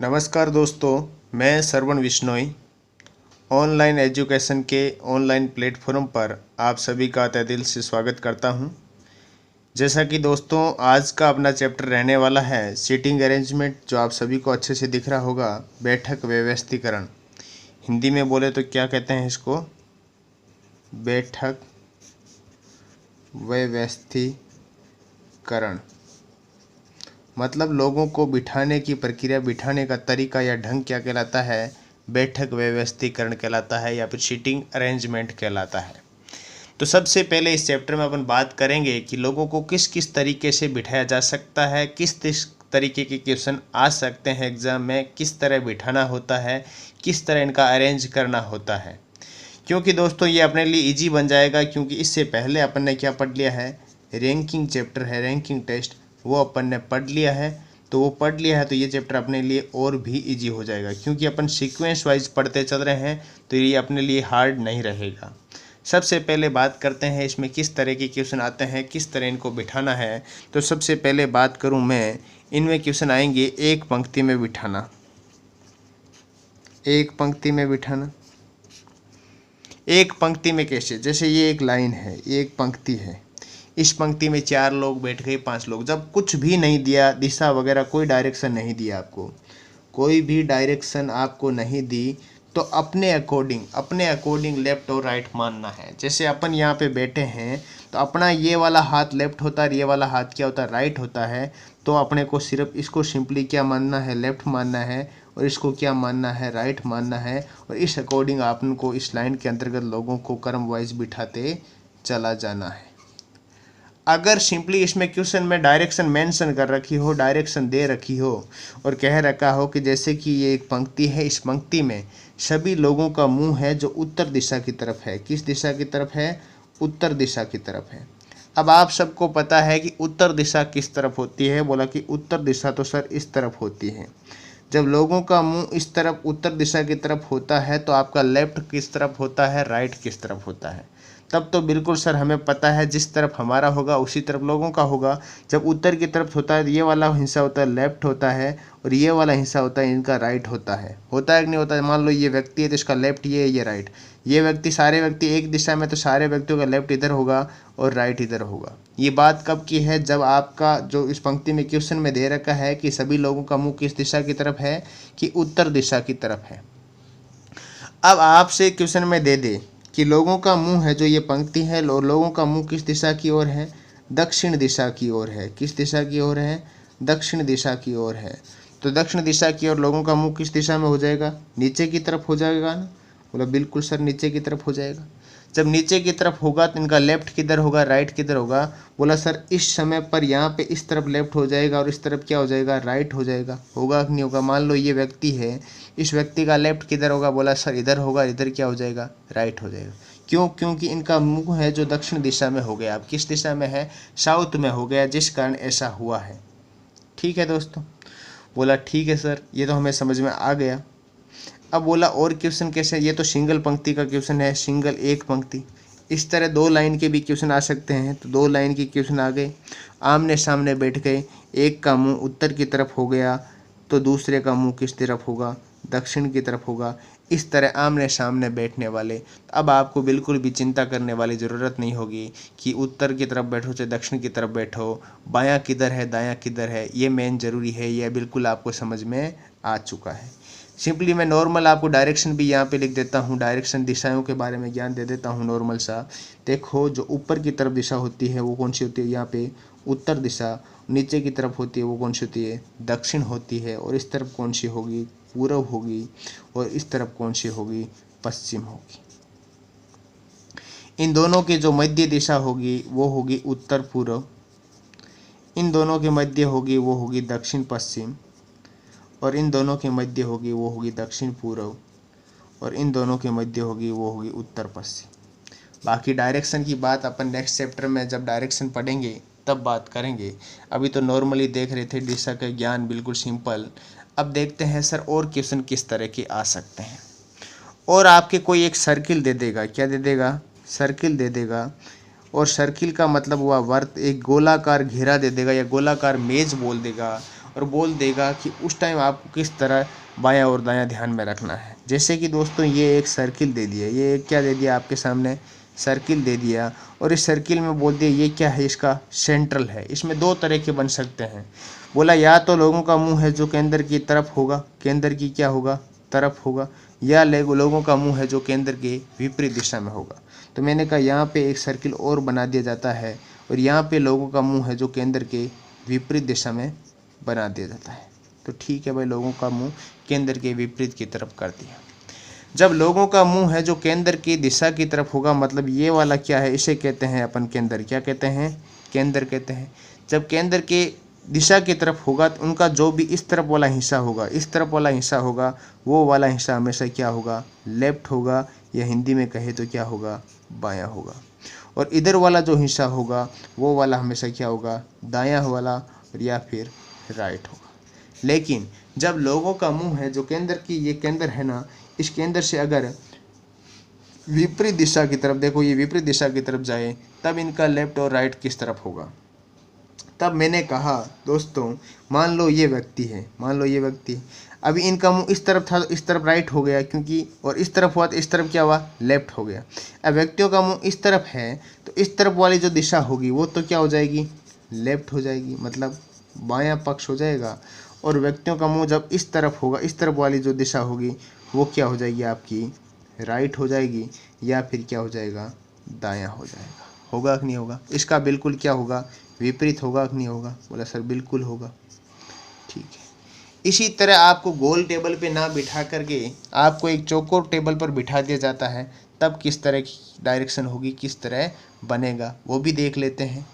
नमस्कार दोस्तों, मैं श्रवण बिश्नोई ऑनलाइन एजुकेशन के ऑनलाइन प्लेटफॉर्म पर आप सभी का तहे दिल से स्वागत करता हूं। जैसा कि दोस्तों आज का अपना चैप्टर रहने वाला है सीटिंग अरेंजमेंट, जो आप सभी को अच्छे से दिख रहा होगा। बैठक व्यवस्थीकरण, हिंदी में बोले तो क्या कहते हैं इसको, बैठक व्यवस्थीकरण। मतलब लोगों को बिठाने की प्रक्रिया, बिठाने का तरीका या ढंग क्या कहलाता है, बैठक व्यवस्थीकरण कहलाता है या फिर सीटिंग अरेंजमेंट कहलाता है। तो सबसे पहले इस चैप्टर में अपन बात करेंगे कि लोगों को किस किस तरीके से बिठाया जा सकता है, किस किस तरीके के क्वेश्चन आ सकते हैं एग्जाम में, किस तरह बिठाना होता है, किस तरह इनका अरेंज करना होता है। क्योंकि दोस्तों ये अपने लिए इजी बन जाएगा, क्योंकि इससे पहले अपन ने क्या पढ़ लिया है, रैंकिंग चैप्टर है, रैंकिंग टेस्ट, वो अपन ने पढ़ लिया है। तो वो पढ़ लिया है तो ये चैप्टर अपने लिए और भी इजी हो जाएगा, क्योंकि अपन सीक्वेंस वाइज पढ़ते चल रहे हैं तो ये अपने लिए हार्ड नहीं रहेगा। सबसे पहले बात करते हैं इसमें किस तरह के क्वेश्चन आते हैं, किस तरह इनको बिठाना है। तो सबसे पहले बात करूं मैं, इनमें क्वेश्चन आएंगे एक पंक्ति में बिठाना। एक पंक्ति में बिठाना, एक पंक्ति में कैसे, जैसे ये एक लाइन है, एक पंक्ति है, इस पंक्ति में 4 लोग बैठ गए, 5 लोग, जब कुछ भी नहीं दिया, दिशा वगैरह कोई डायरेक्शन नहीं दिया आपको, कोई भी डायरेक्शन आपको नहीं दी, तो अपने अकॉर्डिंग लेफ्ट और राइट मानना है। जैसे अपन यहाँ पे बैठे हैं तो अपना ये वाला हाथ लेफ्ट होता है, ये वाला हाथ क्या होता है, राइट होता है। तो अपने को सिर्फ इसको सिंपली क्या मानना है, लेफ्ट मानना है, और इसको क्या मानना है, राइट मानना है। और इस अकॉर्डिंग आपको इस लाइन के अंतर्गत लोगों को क्रम वाइज बिठाते चला जाना है। अगर सिंपली इसमें क्वेश्चन में डायरेक्शन मेंशन कर रखी हो, डायरेक्शन दे रखी हो और कह रखा हो कि जैसे कि ये एक पंक्ति है, इस पंक्ति में सभी लोगों का मुंह है जो उत्तर दिशा की तरफ है। किस दिशा की तरफ है, उत्तर दिशा की तरफ है। अब आप सबको पता है कि उत्तर दिशा किस तरफ होती है, बोला कि उत्तर दिशा तो सर इस तरफ होती है। जब लोगों का मुंह इस तरफ उत्तर दिशा की तरफ होता है तो आपका लेफ्ट किस तरफ होता है, राइट किस तरफ होता है। तब तो बिल्कुल सर हमें पता है जिस तरफ हमारा होगा उसी तरफ लोगों का होगा। जब उत्तर की तरफ होता है तो ये वाला हिस्सा होता है लेफ्ट होता है, और ये वाला हिस्सा होता है इनका राइट होता है कि नहीं होता है। मान लो ये व्यक्ति है तो इसका लेफ्ट ये है, ये राइट। ये व्यक्ति, सारे व्यक्ति एक दिशा में, तो सारे व्यक्तियों का लेफ्ट इधर होगा और राइट इधर होगा। ये बात कब की है, जब आपका जो इस पंक्ति में क्वेश्चन में दे रखा है कि सभी लोगों का मुंह किस दिशा की तरफ है, कि उत्तर दिशा की तरफ है। अब आपसे क्वेश्चन में दे दे कि लोगों का मुंह है, जो ये पंक्ति है, लोगों का मुंह किस दिशा की ओर है, दक्षिण दिशा की ओर है। किस दिशा की ओर है, दक्षिण दिशा की ओर है। तो दक्षिण दिशा की ओर लोगों का मुंह किस दिशा में हो जाएगा, नीचे की तरफ हो जाएगा ना। बोला बिल्कुल सर नीचे की तरफ हो जाएगा। जब नीचे की तरफ होगा तो इनका लेफ्ट किधर होगा, राइट किधर होगा। बोला सर इस समय पर यहाँ पे इस तरफ लेफ्ट हो जाएगा और इस तरफ क्या हो जाएगा, राइट हो जाएगा। होगा कि नहीं होगा। मान लो ये व्यक्ति है, इस व्यक्ति का लेफ्ट किधर होगा, बोला सर इधर होगा, इधर क्या हो जाएगा, राइट हो जाएगा। क्यों, क्योंकि इनका मुंह है जो दक्षिण दिशा में हो गया। अब किस दिशा में है, साउथ में हो गया, जिस कारण ऐसा हुआ है। ठीक है दोस्तों। बोला ठीक है सर, ये तो हमें समझ में आ गया। अब बोला और क्वेश्चन कैसे, ये तो सिंगल पंक्ति का क्वेश्चन है, सिंगल एक पंक्ति। इस तरह 2 लाइन के भी क्वेश्चन आ सकते हैं। तो 2 लाइन के क्वेश्चन आ गए, आमने सामने बैठ गए, एक का मुंह उत्तर की तरफ हो गया तो दूसरे का मुंह किस तरफ होगा, दक्षिण की तरफ होगा। इस तरह आमने सामने बैठने वाले। अब आपको बिल्कुल भी चिंता करने वाली ज़रूरत नहीं होगी कि उत्तर की तरफ बैठो चाहे दक्षिण की तरफ बैठो, बायां किधर है दायां किधर है, ये मेन ज़रूरी है। यह बिल्कुल आपको समझ में आ चुका है। सिंपली मैं नॉर्मल आपको डायरेक्शन भी यहाँ पे लिख देता हूँ, डायरेक्शन दिशाओं के बारे में ज्ञान दे देता हूँ नॉर्मल सा। देखो जो ऊपर की तरफ दिशा होती है वो कौन सी होती है, यहाँ पे उत्तर दिशा। नीचे की तरफ होती है वो कौन सी होती है, दक्षिण होती है। और इस तरफ कौन सी होगी, पूर्व होगी। और इस तरफ कौन सी होगी, पश्चिम होगी। इन दोनों की जो मध्य दिशा होगी वो होगी उत्तर पूर्व। इन दोनों की मध्य होगी वो होगी दक्षिण पश्चिम। और इन दोनों के मध्य होगी वो होगी दक्षिण पूर्व। और इन दोनों के मध्य होगी वो होगी उत्तर पश्चिम। बाकी डायरेक्शन की बात अपन नेक्स्ट चैप्टर में जब डायरेक्शन पढ़ेंगे तब बात करेंगे। अभी तो नॉर्मली देख रहे थे दिशा का ज्ञान, बिल्कुल सिंपल। अब देखते हैं सर और क्वेश्चन किस तरह के आ सकते हैं। और आपके कोई एक सर्किल दे देगा, क्या दे देगा, सर्किल दे देगा। और सर्किल का मतलब हुआ वर्त, एक गोलाकार घेरा दे देगा या गोलाकार मेज बोल देगा। और बोल देगा कि उस टाइम आपको किस तरह बायां और दायां ध्यान में रखना है। जैसे कि दोस्तों ये एक सर्किल दे दिया, ये क्या दे दिया आपके सामने, सर्किल दे दिया, और इस सर्किल में बोल दिया ये क्या है, इसका सेंट्रल है। इसमें दो तरह के बन सकते हैं। बोला या तो लोगों का मुंह है जो केंद्र की तरफ होगा, केंद्र की क्या होगा, तरफ होगा, या लोगों का मुंह है जो केंद्र के विपरीत दिशा में होगा। तो मैंने कहा यहाँ पे एक सर्किल और बना दिया जाता है, और यहाँ पे लोगों का मुंह है जो केंद्र के विपरीत दिशा में बना दिया जाता है। तो ठीक है भाई, लोगों का मुंह केंद्र के विपरीत की तरफ कर दिया। जब लोगों का मुंह है जो केंद्र की दिशा की तरफ होगा, मतलब ये वाला क्या है, इसे कहते हैं अपन केंद्र। क्या कहते हैं, केंद्र कहते हैं। जब केंद्र के दिशा की तरफ होगा तो उनका जो भी इस तरफ वाला हिस्सा होगा, इस तरफ वाला हिस्सा होगा, वो वाला हिस्सा हमेशा क्या होगा, लेफ्ट होगा, या हिंदी में कहे तो क्या होगा, बायां होगा। और इधर वाला जो हिस्सा होगा वो वाला हमेशा क्या होगा, दायां वाला, और या फिर राइट होगा। लेकिन जब लोगों का मुंह है जो केंद्र की, ये केंद्र है ना, इस केंद्र से अगर विपरीत दिशा की तरफ, देखो ये विपरीत दिशा की तरफ जाए, तब इनका लेफ्ट और राइट किस तरफ होगा। तब मैंने कहा दोस्तों, मान लो ये व्यक्ति है, मान लो ये व्यक्ति, अभी इनका मुंह इस तरफ था तो इस तरफ राइट हो गया, क्योंकि और इस तरफ हुआ तो इस तरफ क्या हुआ, लेफ्ट हो गया। अब व्यक्तियों का मुंह इस तरफ है तो इस तरफ वाली जो दिशा होगी वो तो क्या हो जाएगी, लेफ्ट हो जाएगी, मतलब बायां पक्ष हो जाएगा। और व्यक्तियों का मुंह जब इस तरफ होगा, इस तरफ वाली जो दिशा होगी वो क्या हो जाएगी, आपकी राइट हो जाएगी, या फिर क्या हो जाएगा, दायां हो जाएगा। होगा कि नहीं होगा, इसका बिल्कुल क्या होगा, विपरीत होगा कि नहीं होगा। बोला सर बिल्कुल होगा। ठीक है, इसी तरह आपको गोल टेबल पे ना बिठा करके आपको एक चौकोर टेबल पर बिठा दिया जाता है, तब किस तरह की डायरेक्शन होगी, किस तरह बनेगा, वो भी देख लेते हैं।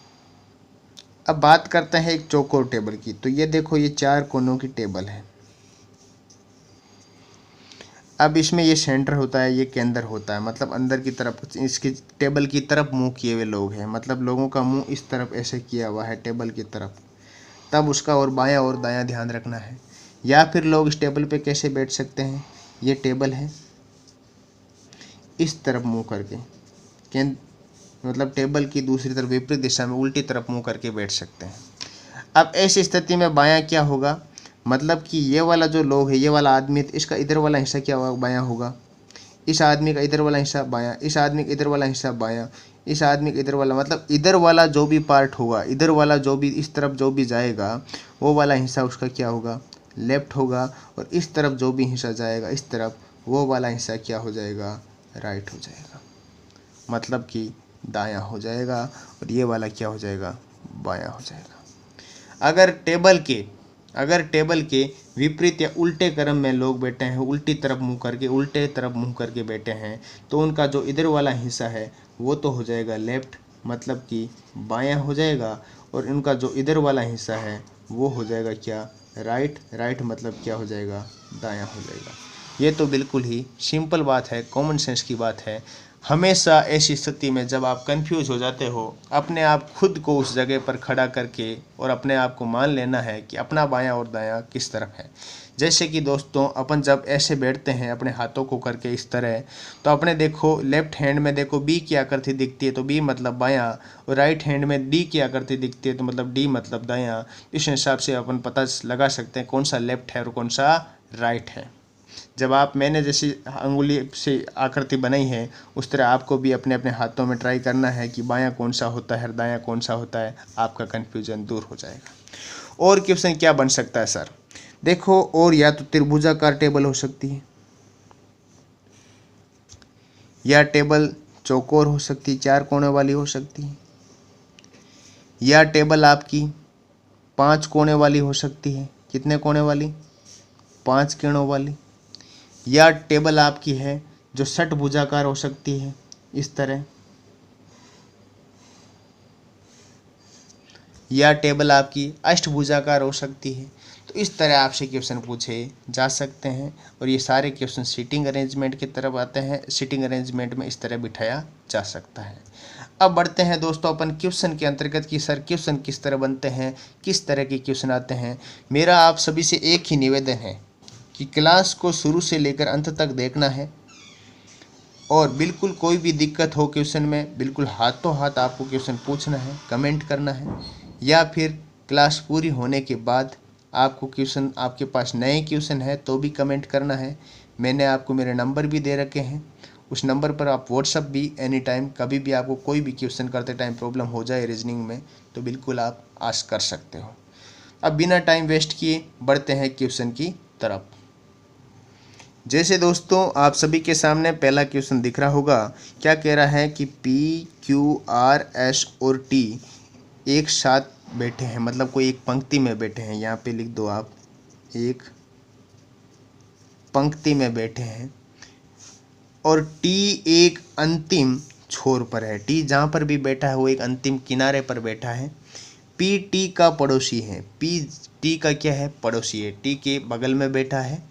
अब बात करते हैं एक चौकोर टेबल की। तो ये देखो, ये 4 कोनों की टेबल है। अब इसमें ये सेंटर होता है, ये केंद्र होता है, मतलब अंदर की तरफ, इसकी टेबल की तरफ मुंह किए हुए लोग हैं, मतलब लोगों का मुंह इस तरफ ऐसे किया हुआ है टेबल की तरफ। तब उसका और बायां और दायां ध्यान रखना है। या फिर लोग इस टेबल पे कैसे बैठ सकते हैं, ये टेबल है, इस तरफ मुंह करके, मतलब टेबल की दूसरी तरफ विपरीत दिशा में उल्टी तरफ मुंह करके बैठ सकते हैं। अब ऐसी स्थिति में बायां क्या होगा, मतलब कि ये वाला जो लोग है, ये वाला आदमी, तो इसका इधर वाला हिस्सा क्या होगा, बायां होगा। इस आदमी का इधर वाला हिस्सा बायां, इस आदमी का इधर वाला हिस्सा बायां, इस आदमी का इधर वाला, मतलब इधर वाला जो भी पार्ट होगा, इधर वाला जो भी इस तरफ जो भी जाएगा, वो वाला हिस्सा उसका क्या होगा, लेफ्ट होगा। और इस तरफ जो भी हिस्सा जाएगा इस तरफ, वो वाला हिस्सा क्या हो जाएगा, राइट हो जाएगा, मतलब कि दायां हो जाएगा। और ये वाला क्या हो जाएगा, बायां हो जाएगा। अगर टेबल के विपरीत या उल्टे क्रम में लोग बैठे हैं, उल्टी तरफ मुंह करके, उल्टे तरफ मुंह करके बैठे हैं, तो उनका जो इधर वाला हिस्सा है वो तो हो जाएगा लेफ्ट, मतलब कि बायां हो जाएगा। और उनका जो इधर वाला हिस्सा है वो हो जाएगा क्या, राइट। राइट मतलब क्या हो जाएगा, दायां हो जाएगा। ये तो बिल्कुल ही सिंपल बात है, कॉमन सेंस की बात है। हमेशा ऐसी स्थिति में जब आप कंफ्यूज हो जाते हो, अपने आप खुद को उस जगह पर खड़ा करके और अपने आप को मान लेना है कि अपना बायां और दायां किस तरफ है। जैसे कि दोस्तों, अपन जब ऐसे बैठते हैं अपने हाथों को करके इस तरह, तो अपने देखो लेफ्ट हैंड में देखो बी की आकृति दिखती है तो बी मतलब बायां, और राइट हैंड में डी की आकृति दिखती है तो मतलब डी मतलब दायां। इस हिसाब से अपन पता लगा सकते हैं कौन सा लेफ्ट है और कौन सा राइट है। जब मैंने जैसी अंगुली से आकृति बनाई है, उस तरह आपको भी अपने अपने हाथों में ट्राई करना है कि बायां कौन सा होता है और दायां कौन सा होता है, आपका कन्फ्यूजन दूर हो जाएगा। और क्वेश्चन क्या बन सकता है सर, देखो, और या तो त्रिभुजाकार टेबल हो सकती है, या टेबल चौकोर हो सकती है, 4 कोने वाली हो सकती है, या टेबल आपकी 5 कोने वाली हो सकती है। कितने कोने वाली, 5 कोनों वाली। या टेबल आपकी है जो षटभुजाकार हो सकती है इस तरह, या टेबल आपकी अष्टभुजाकार हो सकती है। तो इस तरह आपसे क्वेश्चन पूछे जा सकते हैं, और ये सारे क्वेश्चन सीटिंग अरेंजमेंट की तरफ आते हैं। सीटिंग अरेंजमेंट में इस तरह बिठाया जा सकता है। अब बढ़ते हैं दोस्तों अपन क्वेश्चन के अंतर्गत कि सर क्वेश्चन किस तरह बनते हैं, किस तरह के क्वेश्चन आते हैं। मेरा आप सभी से एक ही निवेदन है कि क्लास को शुरू से लेकर अंत तक देखना है, और बिल्कुल कोई भी दिक्कत हो क्वेश्चन में, बिल्कुल हाथों हाथ आपको क्वेश्चन पूछना है, कमेंट करना है, या फिर क्लास पूरी होने के बाद आपको क्वेश्चन आपके पास नए क्वेश्चन है तो भी कमेंट करना है। मैंने आपको मेरे नंबर भी दे रखे हैं, उस नंबर पर आप व्हाट्सअप भी एनी टाइम कभी भी आपको कोई भी क्वेश्चन करते टाइम प्रॉब्लम हो जाए रीजनिंग में तो बिल्कुल आप आस्क कर सकते हो। अब बिना टाइम वेस्ट किए बढ़ते हैं क्वेश्चन की तरफ। जैसे दोस्तों आप सभी के सामने पहला क्वेश्चन दिख रहा होगा, क्या कह रहा है कि पी क्यू आर एस और टी एक साथ बैठे हैं, मतलब कोई एक पंक्ति में बैठे हैं। यहाँ पे लिख दो आप, एक पंक्ति में बैठे हैं और टी एक अंतिम छोर पर है। टी जहाँ पर भी बैठा है वो एक अंतिम किनारे पर बैठा है। पी टी का पड़ोसी है, पी टी का क्या है, पड़ोसी है, टी के बगल में बैठा है।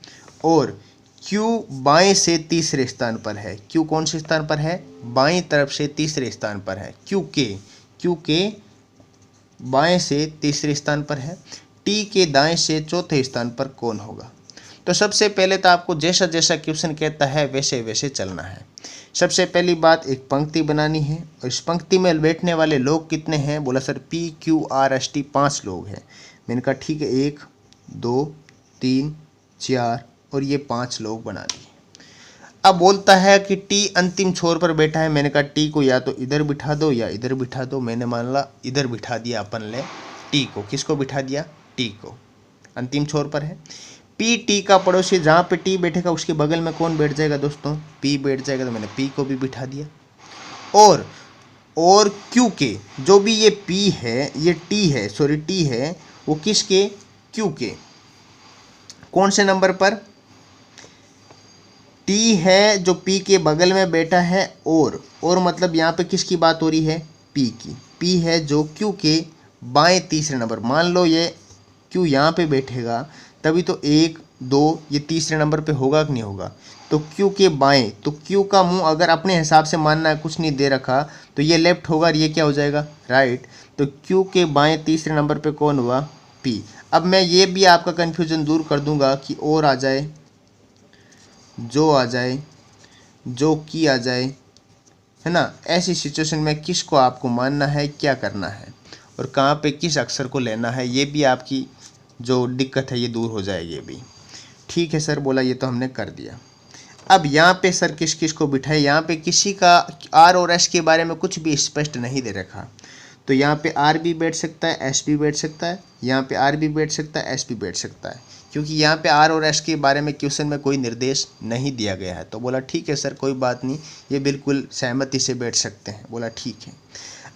और क्यू बाएं से तीसरे स्थान पर है। क्यू कौन से स्थान पर है, बाएं तरफ से तीसरे स्थान पर है। क्यू के बाएं से तीसरे स्थान पर है। टी के दाएं से चौथे स्थान पर कौन होगा। तो सबसे पहले तो आपको जैसा जैसा क्वेश्चन कहता है वैसे वैसे चलना है। सबसे पहली बात, एक पंक्ति बनानी है और इस पंक्ति में बैठने वाले लोग कितने हैं। बोला sir P Q R S T 5 लोग हैं। मैंने कहा ठीक है, 1 2 3 4 और ये 5 लोग बना दिए। अब बोलता है कि टी अंतिम छोर पर बैठा है। मैंने कहा टी को या तो इधर बिठा दो या इधर बिठा दो। मैंने मान ला इधर बिठा दिया अपन ले टी को। किसको बिठा दिया, टी को, अंतिम छोर पर है। पी टी का पड़ोसी, जहाँ पे टी बैठेगा उसके बगल में कौन बैठ जाएगा दोस्तों, पी बैठ जाएगा। तो मैंने पी को भी बिठा दिया। और क्यू के, जो भी ये पी है, ये टी है, सॉरी टी है, वो किसके, क्यू के कौन से नंबर पर, टी है जो पी के बगल में बैठा है। और मतलब यहाँ पे किसकी बात हो रही है, पी की। पी है जो क्यू के बाएं तीसरे नंबर। मान लो ये क्यू यहाँ पे बैठेगा तभी तो 1 2 ये तीसरे नंबर पे होगा कि नहीं होगा। तो क्यू के बाएं, तो क्यू का मुंह अगर अपने हिसाब से मानना है, कुछ नहीं दे रखा, तो ये लेफ्ट होगा और ये क्या हो जाएगा, राइट। तो क्यू के बाएं तीसरे नंबर पे कौन हुआ, पी। अब मैं ये भी आपका कन्फ्यूजन दूर कर दूंगा कि और आ जाए, जो आ जाए, जो की आ जाए, है ना। ऐसी सिचुएशन में किसको आपको मानना है, क्या करना है और कहाँ पे किस अक्षर को लेना है, ये भी आपकी जो दिक्कत है ये दूर हो जाएगी अभी। ठीक है सर, बोला ये तो हमने कर दिया। अब यहाँ पे सर किस किस को बिठाए, यहाँ पे किसी का आर और एस के बारे में कुछ भी स्पष्ट नहीं दे रखा। तो यहाँ पे आर भी बैठ सकता है, एस भी बैठ सकता है, यहाँ पे आर भी बैठ सकता है, एस भी बैठ सकता है, क्योंकि यहाँ पे आर और एस के बारे में क्वेश्चन में कोई निर्देश नहीं दिया गया है। तो बोला ठीक है सर, कोई बात नहीं, ये बिल्कुल सहमति से बैठ सकते हैं। बोला ठीक है।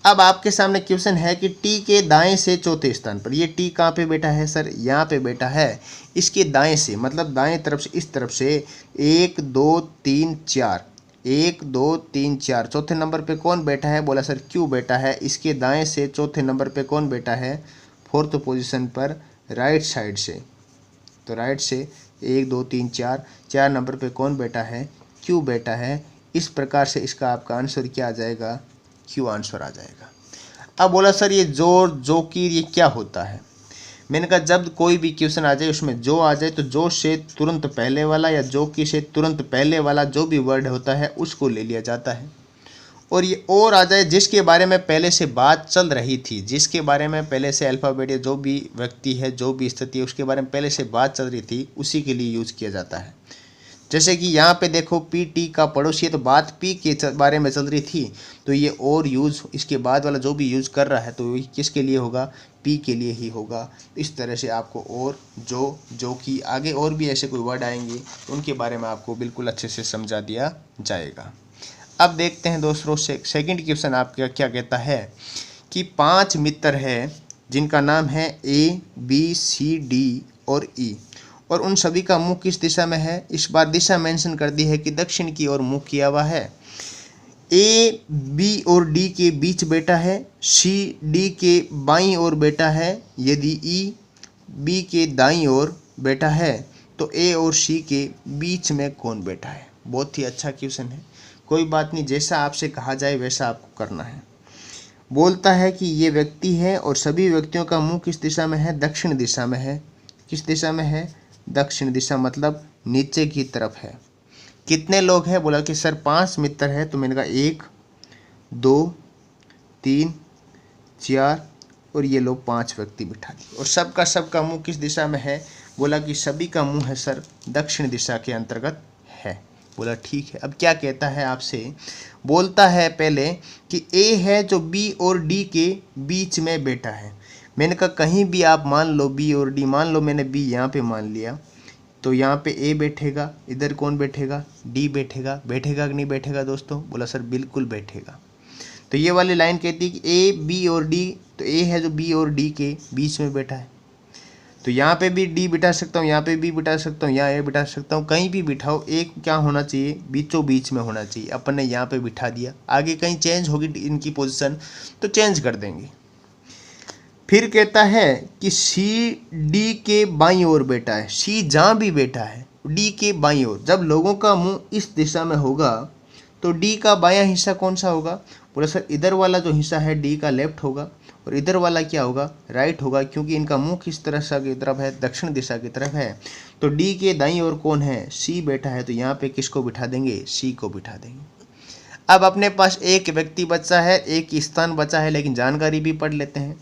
अब आपके सामने क्वेश्चन है कि टी के दाएं से चौथे स्थान पर, ये टी कहाँ पे बैठा है सर, यहाँ पे बैठा है। इसके दाएं से मतलब दाएं तरफ से, इस तरफ से 1 2 3 4, 1 2 3 4 चौथे नंबर पे कौन बैठा है। बोला सर क्यू बैठा है। इसके दाएं से चौथे नंबर पे कौन बैठा है, 4th पोजीशन पर राइट साइड से। तो राइट से 1 2 3 4 नंबर पे कौन बैठा है, क्यू बैठा है। इस प्रकार से इसका आपका आंसर क्या आ जाएगा, क्यू आंसर आ जाएगा। अब बोला सर ये जो की ये क्या होता है। मैंने कहा जब कोई भी क्वेश्चन आ जाए उसमें जो आ जाए तो जो से तुरंत पहले वाला या जो की से तुरंत पहले वाला जो भी वर्ड होता है उसको ले लिया जाता है। और ये और आ जाए जिसके बारे में पहले से बात चल रही थी, जिसके बारे में पहले से अल्फ़ाबेट या जो भी व्यक्ति है, जो भी स्थिति है, उसके बारे में पहले से बात चल रही थी, उसी के लिए यूज़ किया जाता है। जैसे कि यहाँ पे देखो पी टी का पड़ोसी है, तो बात पी के बारे में चल रही थी, तो ये और यूज़ इसके बाद वाला जो भी यूज़ कर रहा है तो किसके लिए होगा, पी के लिए ही होगा। इस तरह से आपको और जो कि आगे और भी ऐसे कोई वर्ड आएंगे तो उनके बारे में आपको बिल्कुल अच्छे से समझा दिया जाएगा। अब देखते हैं दोस्तों सेकंड क्वेश्चन आपका क्या कहता है कि 5 मित्र हैं जिनका नाम है ए बी सी डी और ई, और उन सभी का मुंह किस दिशा में है। इस बार दिशा मेंशन कर दी है कि दक्षिण की ओर मुंह किया हुआ है। ए बी और डी के बीच बैठा है, सी डी के बाईं ओर बैठा है। यदि ई बी के दाईं ओर बैठा है तो ए और सी के बीच में कौन बैठा है। बहुत ही अच्छा क्वेश्चन है, कोई बात नहीं, जैसा आपसे कहा जाए वैसा आपको करना है। बोलता है कि ये व्यक्ति है और सभी व्यक्तियों का मुंह किस दिशा में है, दक्षिण दिशा में है। किस दिशा में है, दक्षिण दिशा, मतलब नीचे की तरफ है। कितने लोग हैं, बोला कि सर 5 मित्र है। तो मैंने कहा 1 2 3 4 और ये लोग 5 व्यक्ति बिठा दिए। और सबका मुंह किस दिशा में है? बोला कि सभी का मुंह है सर दक्षिण दिशा के अंतर्गत है। बोला ठीक है। अब क्या कहता है आपसे, बोलता है पहले कि ए है जो बी और डी के बीच में बैठा है। मैंने कहा कहीं भी आप मान लो बी और डी, मान लो मैंने बी यहाँ पे मान लिया, तो यहाँ पे ए बैठेगा, इधर कौन बैठेगा? डी बैठेगा। बैठेगा कि नहीं बैठेगा दोस्तों? बोला सर बिल्कुल बैठेगा। तो ये वाली लाइन कहती है कि ए बी और डी, तो ए है जो बी और डी के बीच में बैठा है, तो यहाँ पे भी डी बिठा सकता हूँ, यहाँ पे भी बिठा सकता हूँ, यहाँ ए बिठा सकता हूँ, कहीं भी बिठाओ, एक क्या होना चाहिए? बीचों बीच में होना चाहिए। अपन ने यहाँ पे बिठा दिया, आगे कहीं चेंज होगी इनकी पोजीशन तो चेंज कर देंगे। फिर कहता है कि सी डी के बाईं ओर बैठा है। सी जहाँ भी बैठा है डी के बाईं ओर, जब लोगों का मुंह इस दिशा में होगा तो डी का बायां हिस्सा कौन सा होगा? बोला सर इधर वाला जो हिस्सा है डी का लेफ्ट होगा, और इधर वाला क्या होगा? राइट होगा, क्योंकि इनका मुंह किस तरह की तरफ है? दक्षिण दिशा की तरफ है। तो डी के दाईं ओर कौन है? सी बैठा है, तो यहाँ पे किसको बिठा देंगे? सी को बिठा देंगे। अब अपने पास एक व्यक्ति बचा है, एक स्थान बचा है, लेकिन जानकारी भी पढ़ लेते हैं।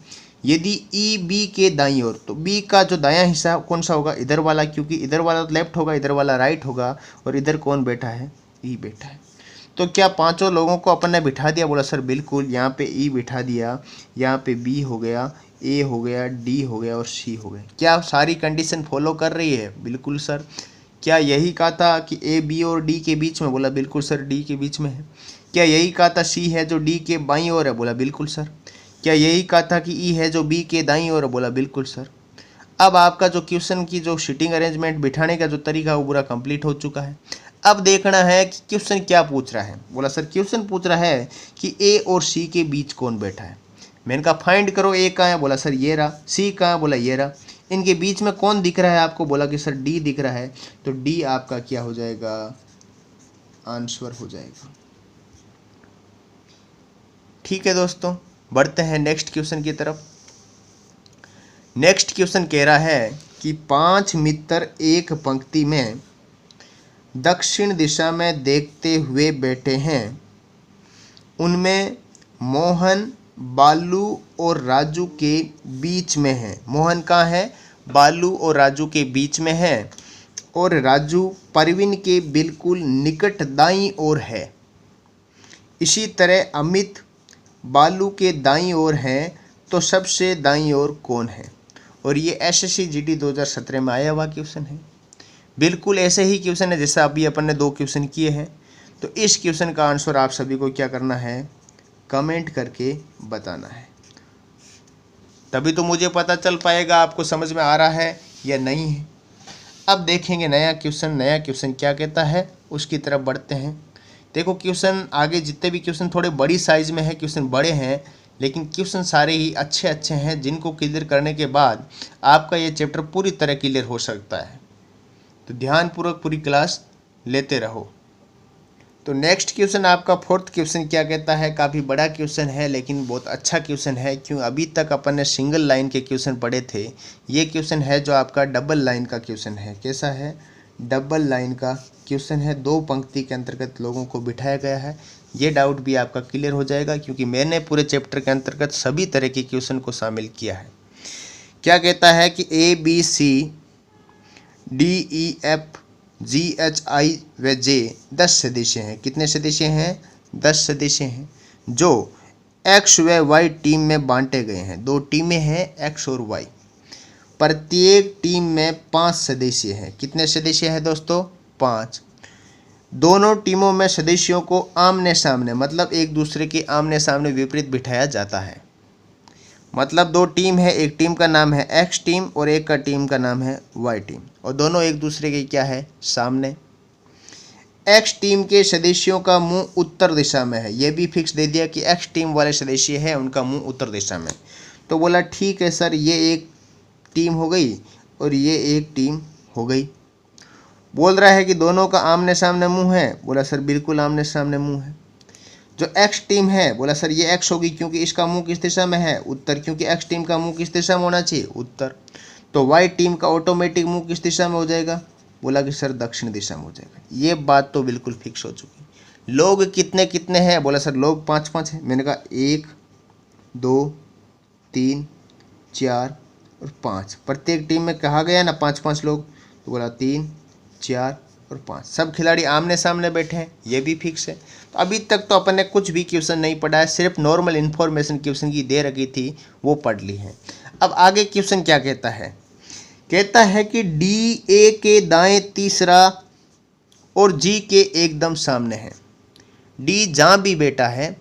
यदि ई बी के दाईं ओर, तो बी का जो दायां हिस्सा कौन सा होगा? इधर वाला, क्योंकि इधर वाला तो लेफ्ट होगा, इधर वाला राइट होगा, और इधर कौन बैठा है? ई बैठा है। तो क्या पांचों लोगों को अपन ने बिठा दिया? बोला सर बिल्कुल। यहाँ पे ई बिठा दिया, यहाँ पे बी हो गया, ए हो गया, डी हो गया और सी हो गया। क्या सारी कंडीशन फॉलो कर रही है? बिल्कुल सर। क्या यही कहा था कि ए बी और डी के बीच में? बोला बिल्कुल सर, डी के बीच में है। क्या यही कहा था सी है जो डी के बाईं ओर है? बोला बिल्कुल सर। क्या यही कहा था कि ई है जो बी के दाईं ओर है? बोला बिल्कुल सर। अब आपका जो क्वेश्चन की जो सीटिंग अरेंजमेंट बिठाने का जो तरीका है वो पूरा कंप्लीट हो चुका है। अब देखना है कि क्वेश्चन क्या पूछ रहा है। बोला सर क्वेश्चन पूछ रहा है कि ए और सी के बीच कौन बैठा है। मैंने कहा फाइंड करो, ए कहाँ है? बोला सर ये रहा। सी कहाँ है? बोला ये रहा। इनके बीच में कौन दिख रहा है आपको? बोला कि सर डी दिख रहा है। तो डी आपका क्या हो जाएगा? आंसर हो जाएगा। ठीक है दोस्तों, बढ़ते हैं नेक्स्ट क्वेश्चन की तरफ। नेक्स्ट क्वेश्चन कह रहा है कि 5 मित्र एक पंक्ति में दक्षिण दिशा में देखते हुए बैठे हैं। उनमें मोहन बालू और राजू के बीच में है। मोहन कहाँ है? बालू और राजू के बीच में है, और राजू परवीन के बिल्कुल निकट दाईं ओर है। इसी तरह अमित बालू के दाईं ओर है, तो सबसे दाईं ओर कौन है? और ये एसएससी जीडी 2017 में आया हुआ क्वेश्चन है। बिल्कुल ऐसे ही क्वेश्चन है जैसा अभी अपन ने 2 क्वेश्चन किए हैं। तो इस क्वेश्चन का आंसर आप सभी को क्या करना है? कमेंट करके बताना है, तभी तो मुझे पता चल पाएगा आपको समझ में आ रहा है या नहीं है। अब देखेंगे नया क्वेश्चन क्या कहता है, उसकी तरफ बढ़ते हैं। देखो क्वेश्चन आगे जितने भी क्वेश्चन थोड़े बड़ी साइज में है, क्वेश्चन बड़े हैं, लेकिन क्वेश्चन सारे ही अच्छे हैं, जिनको क्लियर करने के बाद आपका ये चैप्टर पूरी तरह क्लियर हो सकता है। तो ध्यानपूर्वक पूरी क्लास लेते रहो। तो नेक्स्ट क्वेश्चन आपका 4th क्वेश्चन क्या कहता है? काफ़ी बड़ा क्वेश्चन है, लेकिन बहुत अच्छा क्वेश्चन है। क्यों? अभी तक अपन ने सिंगल लाइन के क्वेश्चन पढ़े थे। ये क्वेश्चन है जो आपका डबल लाइन का क्वेश्चन है। कैसा है? डबल लाइन का क्वेश्चन है। 2 पंक्ति के अंतर्गत लोगों को बिठाया गया है। ये डाउट भी आपका क्लियर हो जाएगा, क्योंकि मैंने पूरे चैप्टर के अंतर्गत सभी तरह के क्वेश्चन को शामिल किया है। क्या कहता है कि A B C D E F G H I व जे 10 सदस्य हैं। कितने सदस्य हैं? 10 सदस्य हैं, जो एक्स व वाई टीम में बांटे गए हैं। 2 टीमें हैं, एक्स और वाई। प्रत्येक टीम में 5 सदस्य हैं। कितने सदस्य हैं दोस्तों? 5। दोनों टीमों में सदस्यों को आमने सामने, मतलब एक दूसरे के आमने सामने विपरीत बिठाया जाता है। मतलब 2 टीम है, एक टीम का नाम है एक्स टीम और एक का टीम का नाम है वाई टीम, और दोनों एक दूसरे के क्या है? सामने। एक्स टीम के सदस्यों का मुंह उत्तर दिशा में है। ये भी फिक्स दे दिया कि एक्स टीम वाले सदस्य हैं, उनका मुंह उत्तर दिशा में। तो बोला ठीक है सर, ये एक टीम हो गई और ये एक टीम हो गई। बोल रहा है कि दोनों का आमने सामने मुंह है। बोला सर बिल्कुल आमने सामने मुंह है। जो एक्स टीम है, बोला सर ये एक्स होगी, क्योंकि इसका मुंह किस दिशा में है? उत्तर, क्योंकि एक्स टीम का मुंह किस दिशा में होना चाहिए? उत्तर। तो वाई टीम का ऑटोमेटिक मुंह किस दिशा में हो जाएगा? बोला कि सर दक्षिण दिशा में हो जाएगा। ये बात तो बिल्कुल फिक्स हो चुकी। लोग कितने कितने हैं? बोला सर लोग 5-5 हैं। मैंने कहा 1 2 3 4 और 5। प्रत्येक टीम में कहा गया ना 5-5 लोग, तो बोला 3, 4 और 5। सब खिलाड़ी आमने सामने बैठे हैं, ये भी फिक्स है। तो अभी तक तो अपन ने कुछ भी क्वेश्चन नहीं पढ़ा है, सिर्फ नॉर्मल इन्फॉर्मेशन क्वेश्चन की दे रखी थी, वो पढ़ ली है। अब आगे क्वेश्चन क्या कहता है, कहता है कि डी ए के दाएं तीसरा और जी के एकदम सामने है। डी जहाँ भी बैठा है,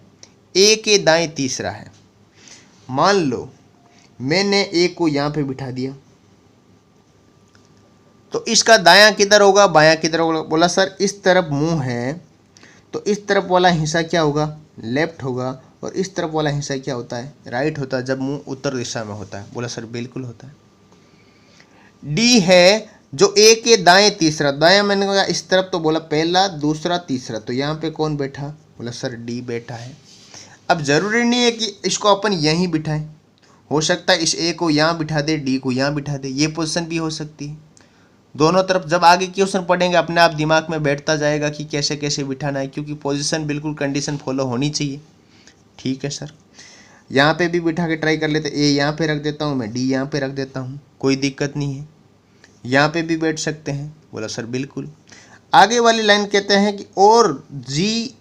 ए के दाएं तीसरा है। मान लो मैंने ए को यहाँ पे बिठा दिया, तो इसका दायां किधर होगा, बायां किधर होगा? बोला सर इस तरफ मुंह है, तो इस तरफ वाला हिस्सा क्या होगा, लेफ्ट होगा, और इस तरफ वाला हिस्सा क्या होता है, राइट होता है, जब मुंह उत्तर दिशा में होता है। बोला सर बिल्कुल होता है। डी है जो ए के दाएं तीसरा, दायां मैंने कहा इस तरफ, तो बोला पहला, दूसरा, तीसरा, तो यहाँ पे कौन बैठा? बोला सर डी बैठा है। अब जरूरी नहीं है कि इसको अपन यहीं बिठाएं, हो सकता है इस ए को यहाँ बिठा दे, डी को यहाँ बिठा दे, ये पोजीशन भी हो सकती है। दोनों तरफ जब आगे क्वेश्चन पढ़ेंगे अपने आप दिमाग में बैठता जाएगा कि कैसे कैसे बिठाना है, क्योंकि पोजीशन बिल्कुल कंडीशन फॉलो होनी चाहिए। ठीक है सर, यहाँ पे भी बिठा के ट्राई कर लेते, ए यहाँ पे रख देता हूँ मैं, डी यहाँ पे रख देता हूँ, कोई दिक्कत नहीं है। यहाँ पे भी बैठ सकते हैं। बोला सर बिल्कुल। आगे वाली लाइन कहते हैं कि और जी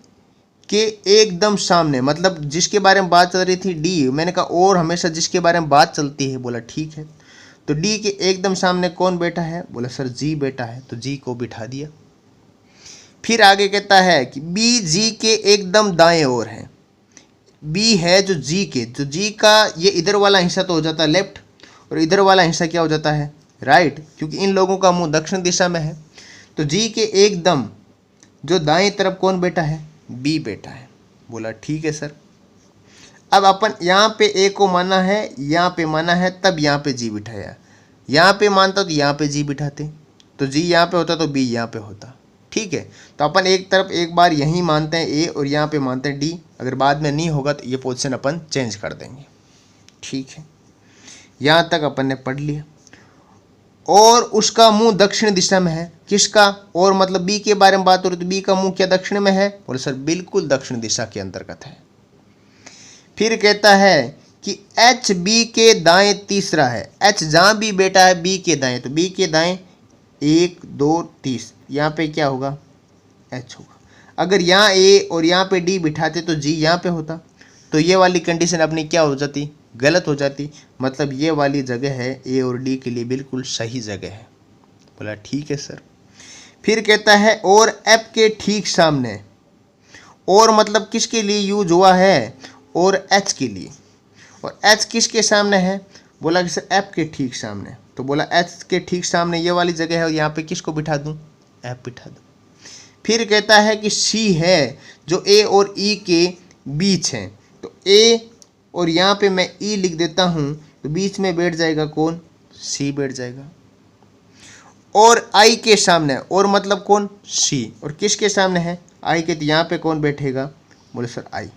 के एकदम सामने, मतलब जिसके बारे में बात चल रही थी डी, मैंने कहा और हमेशा जिसके बारे में बात चलती है। बोला ठीक है, तो डी के एकदम सामने कौन बैठा है? बोला सर जी बैठा है, तो जी को बिठा दिया। फिर आगे कहता है कि बी जी के एकदम दाएं ओर है। बी है जो जी के, जो जी का ये इधर वाला हिस्सा तो हो जाता है लेफ्ट, और इधर वाला हिस्सा क्या हो जाता है, राइट, क्योंकि इन लोगों का मुंह दक्षिण दिशा में है। तो जी के एकदम जो दाएं तरफ कौन बैठा है? बी बैठा है। बोला ठीक है सर। अब अपन यहाँ पे ए को माना है, यहाँ पे माना है, तब यहाँ पे जी बिठाया। यहाँ पे मानता तो यहाँ पे जी बिठाते, तो जी यहाँ पे होता तो बी यहाँ पे होता। ठीक है, तो अपन एक तरफ एक बार यहीं मानते हैं ए, और यहाँ पे मानते हैं डी। अगर बाद में नहीं होगा तो ये पोजीशन अपन चेंज कर देंगे। ठीक है, यहाँ तक अपन ने पढ़ लिया। और उसका मुंह दक्षिण दिशा में है। किसका? और मतलब बी के बारे में बात हो रही, तो बी का मुंह क्या दक्षिण में है? बोले सर बिल्कुल दक्षिण दिशा के अंतर्गत है। फिर कहता है कि एच बी के दाएं तीसरा है। एच जहाँ भी बैठा है बी के दाएं, तो बी के दाएं 1, 2, 3, यहाँ पे क्या होगा? एच होगा। अगर यहाँ ए और यहाँ पे डी बिठाते तो जी यहाँ पे होता, तो ये वाली कंडीशन अपनी क्या हो जाती? गलत हो जाती। मतलब ये वाली जगह है ए और डी के लिए बिल्कुल सही जगह है। बोला ठीक है सर। फिर कहता है और एफ के ठीक सामने। और मतलब किसके लिए यूज हुआ है? और एच के लिए। और एच किसके सामने है? बोला कि सर एफ के ठीक सामने। तो बोला एच के ठीक सामने ये वाली जगह है, और यहाँ पे किसको बिठा दूँ? एफ बिठा दूँ। फिर कहता है कि सी है जो ए और ई के बीच है। तो ए और यहाँ पे मैं ई लिख देता हूँ, तो बीच में बैठ जाएगा कौन? सी बैठ जाएगा। और आई के सामने, और मतलब कौन? सी। और किसके सामने है? आई के, तो यहाँ पे कौन बैठेगा? बोले सर आई।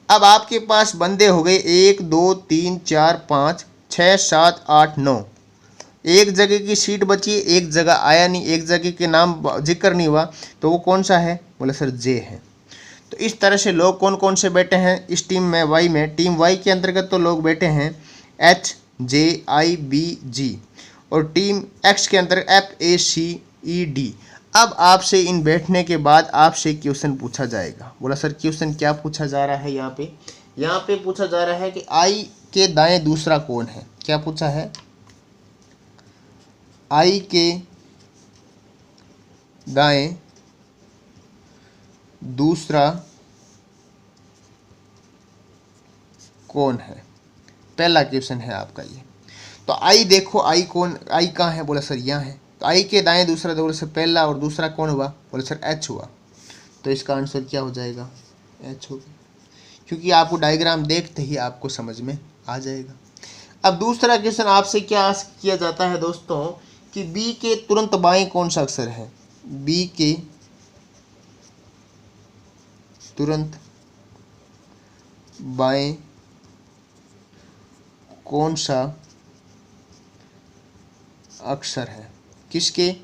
अब आपके पास बंदे हो गए 1, 2, 3, 4, 5, 6, 7, 8, 9। एक जगह की सीट बची, एक जगह आया नहीं, एक जगह के नाम जिक्र नहीं हुआ, तो वो कौन सा है? बोले सर जे है। तो इस तरह से लोग कौन कौन से बैठे हैं इस टीम में? वाई में, टीम वाई के अंतर्गत तो लोग बैठे हैं एच, जे, आई, बी, जी, और टीम एक्स के अंतर्गत एफ, ए, सी, ई, डी। अब आपसे इन बैठने के बाद आपसे क्वेश्चन पूछा जाएगा। बोला सर क्वेश्चन क्या पूछा जा रहा है? यहाँ पे पूछा जा रहा है कि आई के दाएं दूसरा कौन है? क्या पूछा है? आई के दाएं दूसरा कौन है? पहला क्वेश्चन है आपका ये। तो आई देखो, आई कौन, आई कहाँ है? बोला सर यहाँ है। तो आई के दाएं दूसरा, बोले सर पहला, और दूसरा कौन हुआ? बोले सर एच हुआ। तो इसका आंसर क्या हो जाएगा? एच होगा, क्योंकि आपको डायग्राम देखते ही आपको समझ में आ जाएगा। अब दूसरा क्वेश्चन आपसे क्या आस्क किया जाता है दोस्तों कि बी के तुरंत बाएं कौन सा अक्षर है? बी के तुरंत बाएं कौन सा अक्षर है? किसके?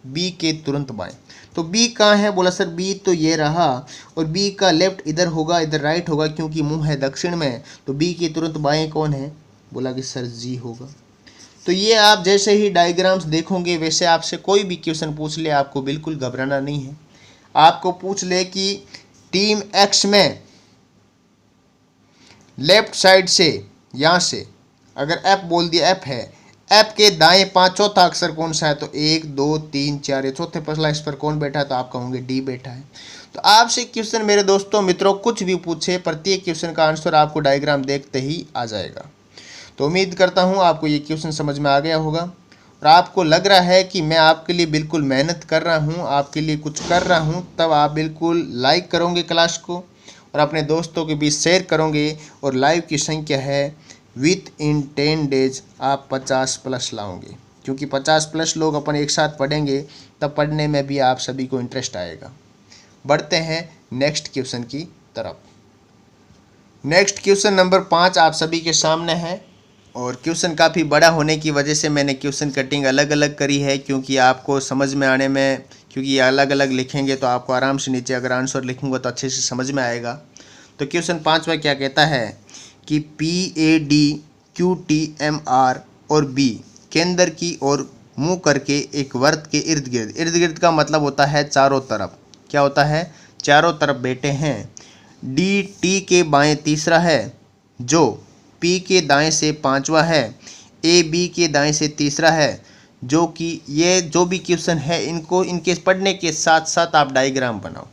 बी के तुरंत बाएं। तो बी कहाँ है? बोला सर बी तो ये रहा, और बी का लेफ्ट इधर होगा, इधर राइट होगा, क्योंकि मुंह है दक्षिण में। तो बी के तुरंत बाएं कौन है? बोला कि सर जी होगा। तो ये आप जैसे ही डायग्राम्स देखोगे वैसे आपसे कोई भी क्वेश्चन पूछ ले, आपको बिल्कुल घबराना नहीं है। आपको पूछ ले कि टीम एक्स में लेफ्ट साइड से, यहाँ से अगर एफ बोल दिया, एफ है, एफ के दाएं चौथा अक्षर कौन सा है, तो 1 2 3 4, ये चौथे पसला इस पर कौन बैठा है, तो आप कहोगे डी बैठा है। तो आपसे क्वेश्चन मेरे दोस्तों मित्रों कुछ भी पूछे, प्रत्येक क्वेश्चन का आंसर आपको डायग्राम देखते ही आ जाएगा। तो उम्मीद करता हूँ आपको ये क्वेश्चन समझ में आ गया होगा और आपको लग रहा है कि मैं आपके लिए बिल्कुल मेहनत कर रहा हूँ, आपके लिए कुछ कर रहा हूँ, तब आप बिल्कुल लाइक करोगे क्लास को और अपने दोस्तों के बीच शेयर करोगे। और लाइव की संख्या है विथ इन 10 डेज आप 50+ लाओगे, क्योंकि 50+ लोग अपन एक साथ पढ़ेंगे तब पढ़ने में भी आप सभी को इंटरेस्ट आएगा। बढ़ते हैं नेक्स्ट क्वेश्चन की तरफ। नेक्स्ट क्वेश्चन नंबर 5 आप सभी के सामने है और क्वेश्चन काफ़ी बड़ा होने की वजह से मैंने क्वेश्चन कटिंग अलग अलग करी है, क्योंकि आपको समझ में आने में, क्योंकि ये अलग अलग लिखेंगे तो आपको आराम से नीचे अगर आंसर लिखूंगा तो अच्छे से समझ में आएगा। तो क्वेश्चन 5 में क्या कहता है कि PADQTMR और B केंद्र की ओर मुँह करके एक वर्त के इर्द गिर्द, इर्द गिर्द का मतलब होता है चारों तरफ, क्या होता है, चारों तरफ बैठे हैं। D T के बाएं तीसरा है, जो P के दाएं से पांचवा है, A B के दाएं से तीसरा है। जो कि ये जो भी क्वेश्चन है इनको, इनके पढ़ने के साथ साथ आप डायग्राम बनाओ।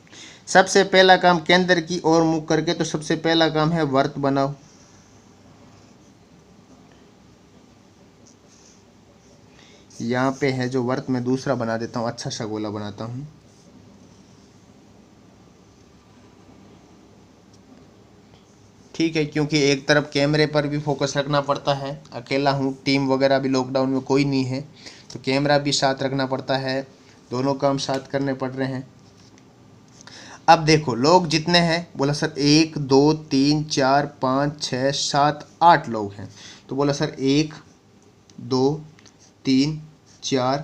सबसे पहला काम केंद्र की ओर मुख करके, तो सबसे पहला काम है वर्त बनाओ। यहाँ पे है जो वर्त, मैं दूसरा बना देता हूँ, अच्छा सा गोला बनाता हूँ। ठीक है, क्योंकि एक तरफ कैमरे पर भी फोकस रखना पड़ता है, अकेला हूँ, टीम वगैरह भी लॉकडाउन में कोई नहीं है, तो कैमरा भी साथ रखना पड़ता है, दोनों काम साथ करने पड़ रहे हैं। अब देखो लोग जितने हैं, बोला सर 1 2 3 4 5 6 7 8 लोग हैं। तो बोला सर 1 2 3 4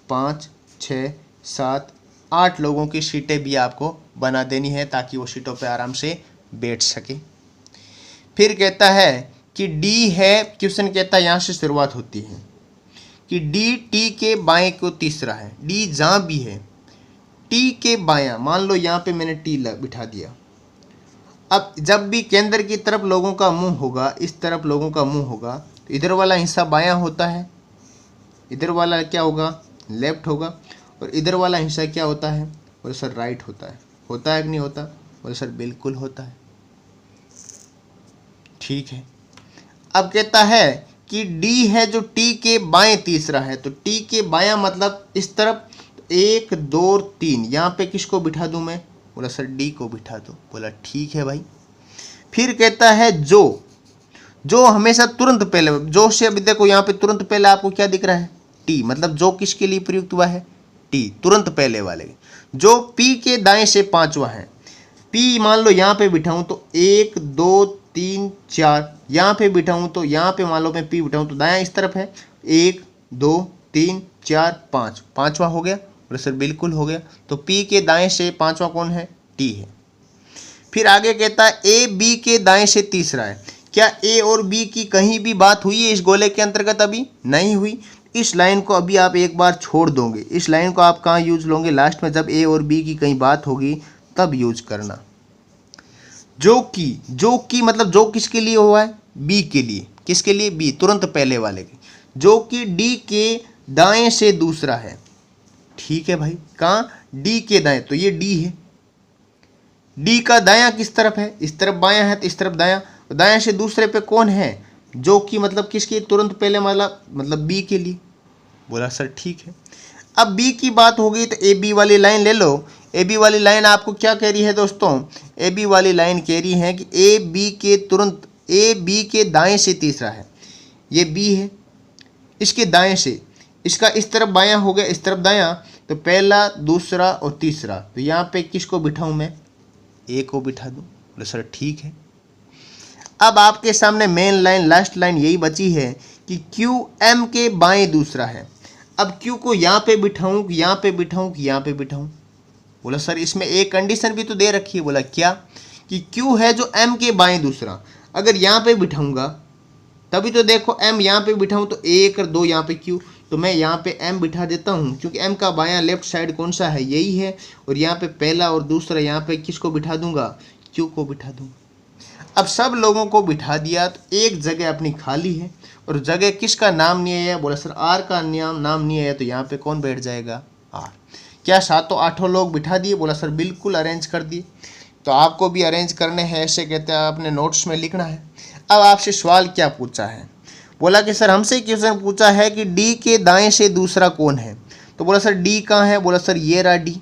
5 6 7 8 लोगों की सीटें भी आपको बना देनी है ताकि वो सीटों पे आराम से बैठ सके। फिर कहता है कि डी है, क्वेश्चन कहता है यहाँ से शुरुआत होती है कि डी टी के बाएं को तीसरा है। डी जहाँ भी है, टी के बायां, मान लो यहाँ पे मैंने टी बिठा दिया। अब जब भी केंद्र की तरफ लोगों का मुंह होगा, इस तरफ लोगों का मुंह होगा, तो इधर वाला हिस्सा बायां होता है, इधर वाला क्या होगा, लेफ्ट होगा, और इधर वाला हिस्सा क्या होता है, बोले सर राइट होता है। होता है कि नहीं होता, बोले सर बिल्कुल होता है। ठीक है, अब कहता है कि डी है जो टी के बाएं तीसरा है, तो टी के बायां मतलब इस तरफ, 1 2 3, यहाँ पे किसको बिठा दूं मैं, बोला सर डी को बिठा दो। बोला ठीक है भाई। फिर कहता है जो हमेशा तुरंत पहले, जो से अभी देखो यहाँ पे तुरंत पहले आपको क्या दिख रहा है, टी, मतलब जो किसके लिए प्रयुक्त हुआ है, टी, तुरंत पहले वाले। जो पी के दाएं से पांचवा है, पी मान लो यहाँ पे बिठाऊं तो 1 2 3 4, यहाँ पे बिठाऊं तो यहाँ पे मान लो मैं पी बिठाऊं तो दायां इस तरफ है, 1 2 3 4 5, पांचवा हो गया, बोले सर बिल्कुल हो गया। तो पी के दाएं से पांचवा कौन है, टी है। फिर आगे कहता है ए बी के दाएं से तीसरा है। क्या ए और बी की कहीं भी बात हुई है इस गोले के अंतर्गत, अभी नहीं हुई। इस लाइन को अभी आप एक बार छोड़ दोगे, इस लाइन को आप कहाँ यूज लोगे, लास्ट में जब ए और बी की कहीं बात होगी तब यूज करना। जो कि मतलब जो किसके लिए हुआ है, बी के लिए, किसके लिए, बी, तुरंत पहले वाले के, जो कि डी के दाएं से दूसरा है। ठीक है भाई, कहाँ, डी के दाएं, तो ये डी है। डी का दायां किस तरफ है, इस तरफ बायां है, तो इस तरफ दायां, तो दायां से दूसरे पे कौन है, जो कि मतलब किसके तुरंत पहले वाला, मतलब बी के लिए। बोला सर ठीक है। अब बी की बात हो गई तो ए बी वाली लाइन ले लो। ए बी वाली लाइन आपको क्या कह रही है दोस्तों, ए बी वाली लाइन कह रही है कि ए बी के तुरंत, ए बी के दाएं से तीसरा है, ये बी है, इसके दाएं से, इसका इस तरफ बायां हो गया, इस तरफ दायां, तो पहला दूसरा और तीसरा, तो यहाँ पे किसको बिठाऊं मैं, ए को बिठा दूं। बोले सर ठीक है। अब आपके सामने मेन लाइन, लास्ट लाइन यही बची है कि क्यू एम के बाएं दूसरा है। अब क्यू को यहाँ पे बिठाऊं कि यहाँ पे बिठाऊं कि यहाँ पे बिठाऊं। बोला सर इसमें एक कंडीशन भी तो दे रखी है। बोला क्या, कि क्यू है जो एम के बाएं दूसरा, अगर यहाँ पे बिठाऊंगा तभी तो देखो m यहाँ पे बिठाऊँ तो 1 और 2 यहाँ पे q, तो मैं यहाँ पे m बिठा देता हूँ क्योंकि m का बायां लेफ्ट साइड कौन सा है, यही है। और यहाँ पे पहला और दूसरा यहाँ पे किसको बिठा दूंगा, q को बिठा दूंगा। अब सब लोगों को बिठा दिया तो एक जगह अपनी खाली है और जगह किसका नाम नहीं आया, बोला सर आर का नाम नहीं आया, तो यहाँ पे कौन बैठ जाएगा, आर। क्या सातों आठों लोग बिठा दिए, बोला सर बिल्कुल अरेंज कर दिए। तो आपको भी अरेंज करने हैं, ऐसे कहते हैं अपने नोट्स में लिखना है। अब आपसे सवाल क्या पूछा है, बोला कि सर हमसे क्वेश्चन पूछा है कि डी के दाएं से दूसरा कौन है। तो बोला सर डी कहाँ है, बोला सर ये रहा डी,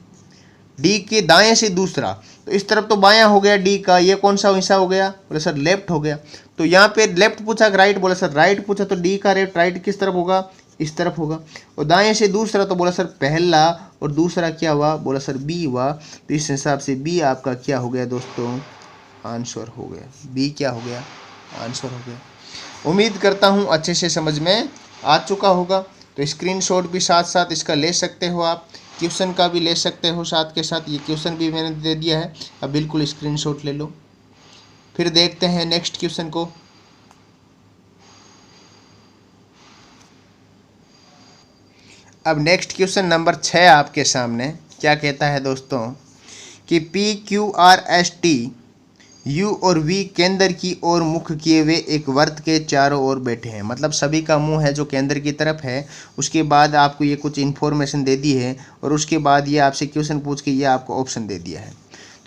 डी के दाएं से दूसरा, तो इस तरफ तो बायां हो गया डी का, ये कौन सा हिस्सा हो गया, बोला सर लेफ्ट हो गया। तो यहाँ पे लेफ्ट पूछा राइट, बोला सर राइट पूछा, तो डी का राइट किस तरफ होगा, इस तरफ होगा। और दाएं से दूसरा, तो बोला सर पहला और दूसरा क्या हुआ, बोला सर बी हुआ। तो इस हिसाब से बी आपका क्या हो गया दोस्तों, आंसर हो गया। बी क्या हो गया, आंसर हो गया। उम्मीद करता हूँ अच्छे से समझ में आ चुका होगा। तो स्क्रीनशॉट भी साथ साथ इसका ले सकते हो आप, क्वेश्चन का भी ले सकते हो साथ के साथ। ये क्वेश्चन भी मैंने दे दिया है, अब बिल्कुल स्क्रीनशॉट ले लो। फिर देखते हैं नेक्स्ट क्वेश्चन को। अब नेक्स्ट क्वेश्चन नंबर 6 आपके सामने क्या कहता है दोस्तों कि P Q R S T U और वी केंद्र की ओर मुख किए हुए एक वर्त के चारों ओर बैठे हैं। मतलब सभी का मुंह है जो केंद्र की तरफ है। उसके बाद आपको ये कुछ इन्फॉर्मेशन दे दी है और उसके बाद ये आपसे क्वेश्चन पूछ के ये आपको ऑप्शन दे दिया है।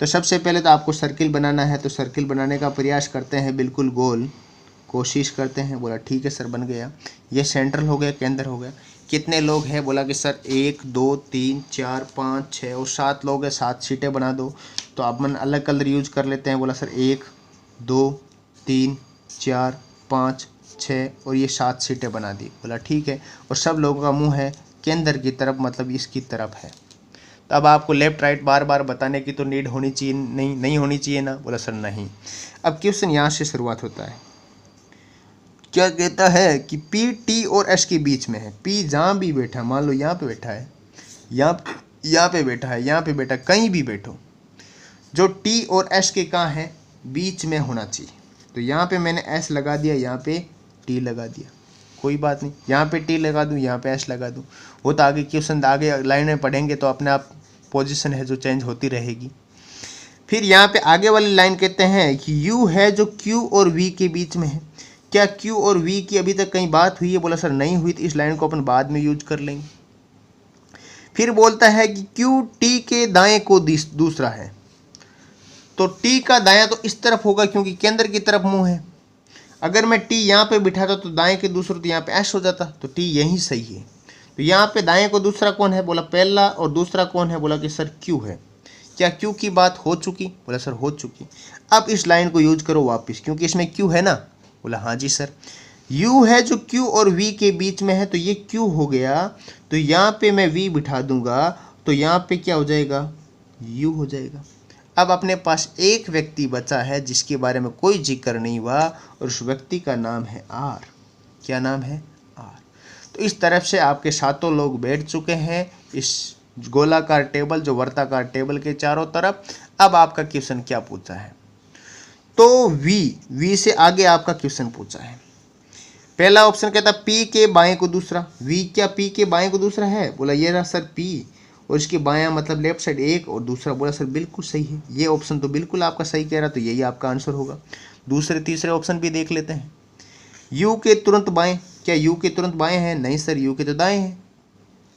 तो सबसे पहले तो आपको सर्किल बनाना है, तो सर्किल बनाने का प्रयास करते हैं, बिल्कुल गोल कोशिश करते हैं। बोला ठीक है सर बन गया। ये सेंट्रल हो गया, केंद्र हो गया। कितने लोग हैं, बोला कि सर 1 2 3 4 5 6 और 7 लोग हैं, 7 सीटें बना दो। तो अपन अलग कलर यूज कर लेते हैं। बोला सर 1 2 3 4 5 6 और ये 7 सीटें बना दी। बोला ठीक है। और सब लोगों का मुंह है केंद्र की तरफ, मतलब इसकी तरफ है। तो अब आपको लेफ्ट राइट बार बार बताने की तो नीड होनी चाहिए नहीं होनी चाहिए ना, बोला सर नहीं। अब क्वेश्चन यहाँ से शुरुआत होता है। क्या कहता है कि पी टी और एस के बीच में है। पी जहाँ भी बैठा है, मान लो यहाँ पे बैठा है, यहाँ पे बैठा है, यहाँ पे बैठा, कहीं भी बैठो, जो टी और एस के कहाँ है, बीच में होना चाहिए। तो यहाँ पे मैंने एस लगा दिया, यहाँ पे टी लगा दिया, कोई बात नहीं। यहाँ पे टी लगा दूँ, यहाँ पे एस लगा दूँ। वो तो आगे क्वेश्चन आगे लाइन में पढ़ेंगे तो अपने आप पोजीशन है जो चेंज होती रहेगी। फिर यहाँ पे आगे वाली लाइन कहते हैं कि यू है जो क्यू और वी के बीच में है। क्या क्यू और वी की अभी तक कहीं बात हुई है, बोला सर नहीं हुई, तो इस लाइन को अपन बाद में यूज कर लेंगे। फिर बोलता है कि क्यू टी के दाएं को दूसरा है। तो टी का दायां तो इस तरफ होगा क्योंकि केंद्र की तरफ मुंह है। अगर मैं टी यहाँ पे बिठाता तो दाएं के दूसरे तो यहाँ पे एस हो जाता, तो टी यही सही है। तो यहाँ पे दाएं को दूसरा कौन है, बोला पहला, और दूसरा कौन है, बोला कि सर क्यू है। क्या क्यू की बात हो चुकी, बोला सर हो चुकी। अब इस लाइन को यूज करो वापस क्योंकि इसमें क्यू है ना, बोला हाँ जी सर। u है जो q और v के बीच में है, तो ये q हो गया। तो यहाँ पे मैं v बिठा दूंगा, तो यहाँ पे क्या हो जाएगा, u हो जाएगा। अब अपने पास एक व्यक्ति बचा है जिसके बारे में कोई जिक्र नहीं हुआ और उस व्यक्ति का नाम है r। क्या नाम है, r। तो इस तरफ से आपके सातों लोग बैठ चुके हैं इस गोलाकार टेबल, जो वर्ताकार टेबल के चारों तरफ। अब आपका क्वेश्चन क्या पूछा है, तो v से आगे आपका क्वेश्चन पूछा है। पहला ऑप्शन कहता p के बाएं को दूसरा। v क्या p के बाएं को दूसरा है, बोला ये रहा सर p, और इसके बायां मतलब लेफ्ट साइड एक और दूसरा, बोला सर बिल्कुल सही है। ये ऑप्शन तो बिल्कुल आपका सही कह रहा, तो यही आपका आंसर होगा। दूसरे तीसरे ऑप्शन भी देख लेते हैं। u के तुरंत बाएं, क्या u के तुरंत बाएं हैं, नहीं सर u के तो दाएं हैं,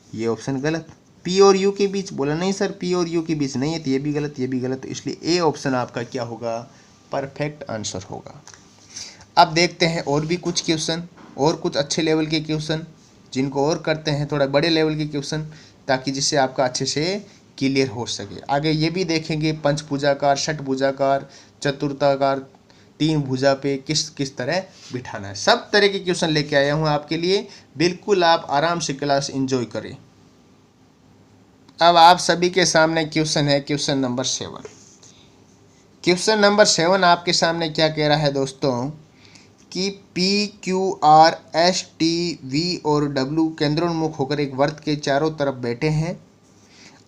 ये ऑप्शन गलत। p और u के बीच, बोला नहीं सर p और u के बीच नहीं है, तो ये भी गलत, ये भी गलत। तो इसलिए ए ऑप्शन आपका क्या होगा, परफेक्ट आंसर होगा। अब देखते हैं और भी कुछ क्वेश्चन, और कुछ अच्छे लेवल के क्वेश्चन, जिनको और करते हैं थोड़ा बड़े लेवल के क्वेश्चन, ताकि जिससे आपका अच्छे से क्लियर हो सके। आगे ये भी देखेंगे पंचभुजाकार, षटभुजाकार, चतुर्थाकार, तीन भुजा पे किस किस तरह बिठाना है। सब तरह के क्वेश्चन लेके आया हूँ आपके लिए, बिल्कुल आप आराम से क्लास एंजॉय करें। अब आप सभी के सामने क्वेश्चन है, क्वेश्चन नंबर 7। क्वेश्चन नंबर 7 आपके सामने क्या कह रहा है दोस्तों कि P Q R S T V और W केंद्रोन्मुख होकर एक वर्त के चारों तरफ बैठे हैं।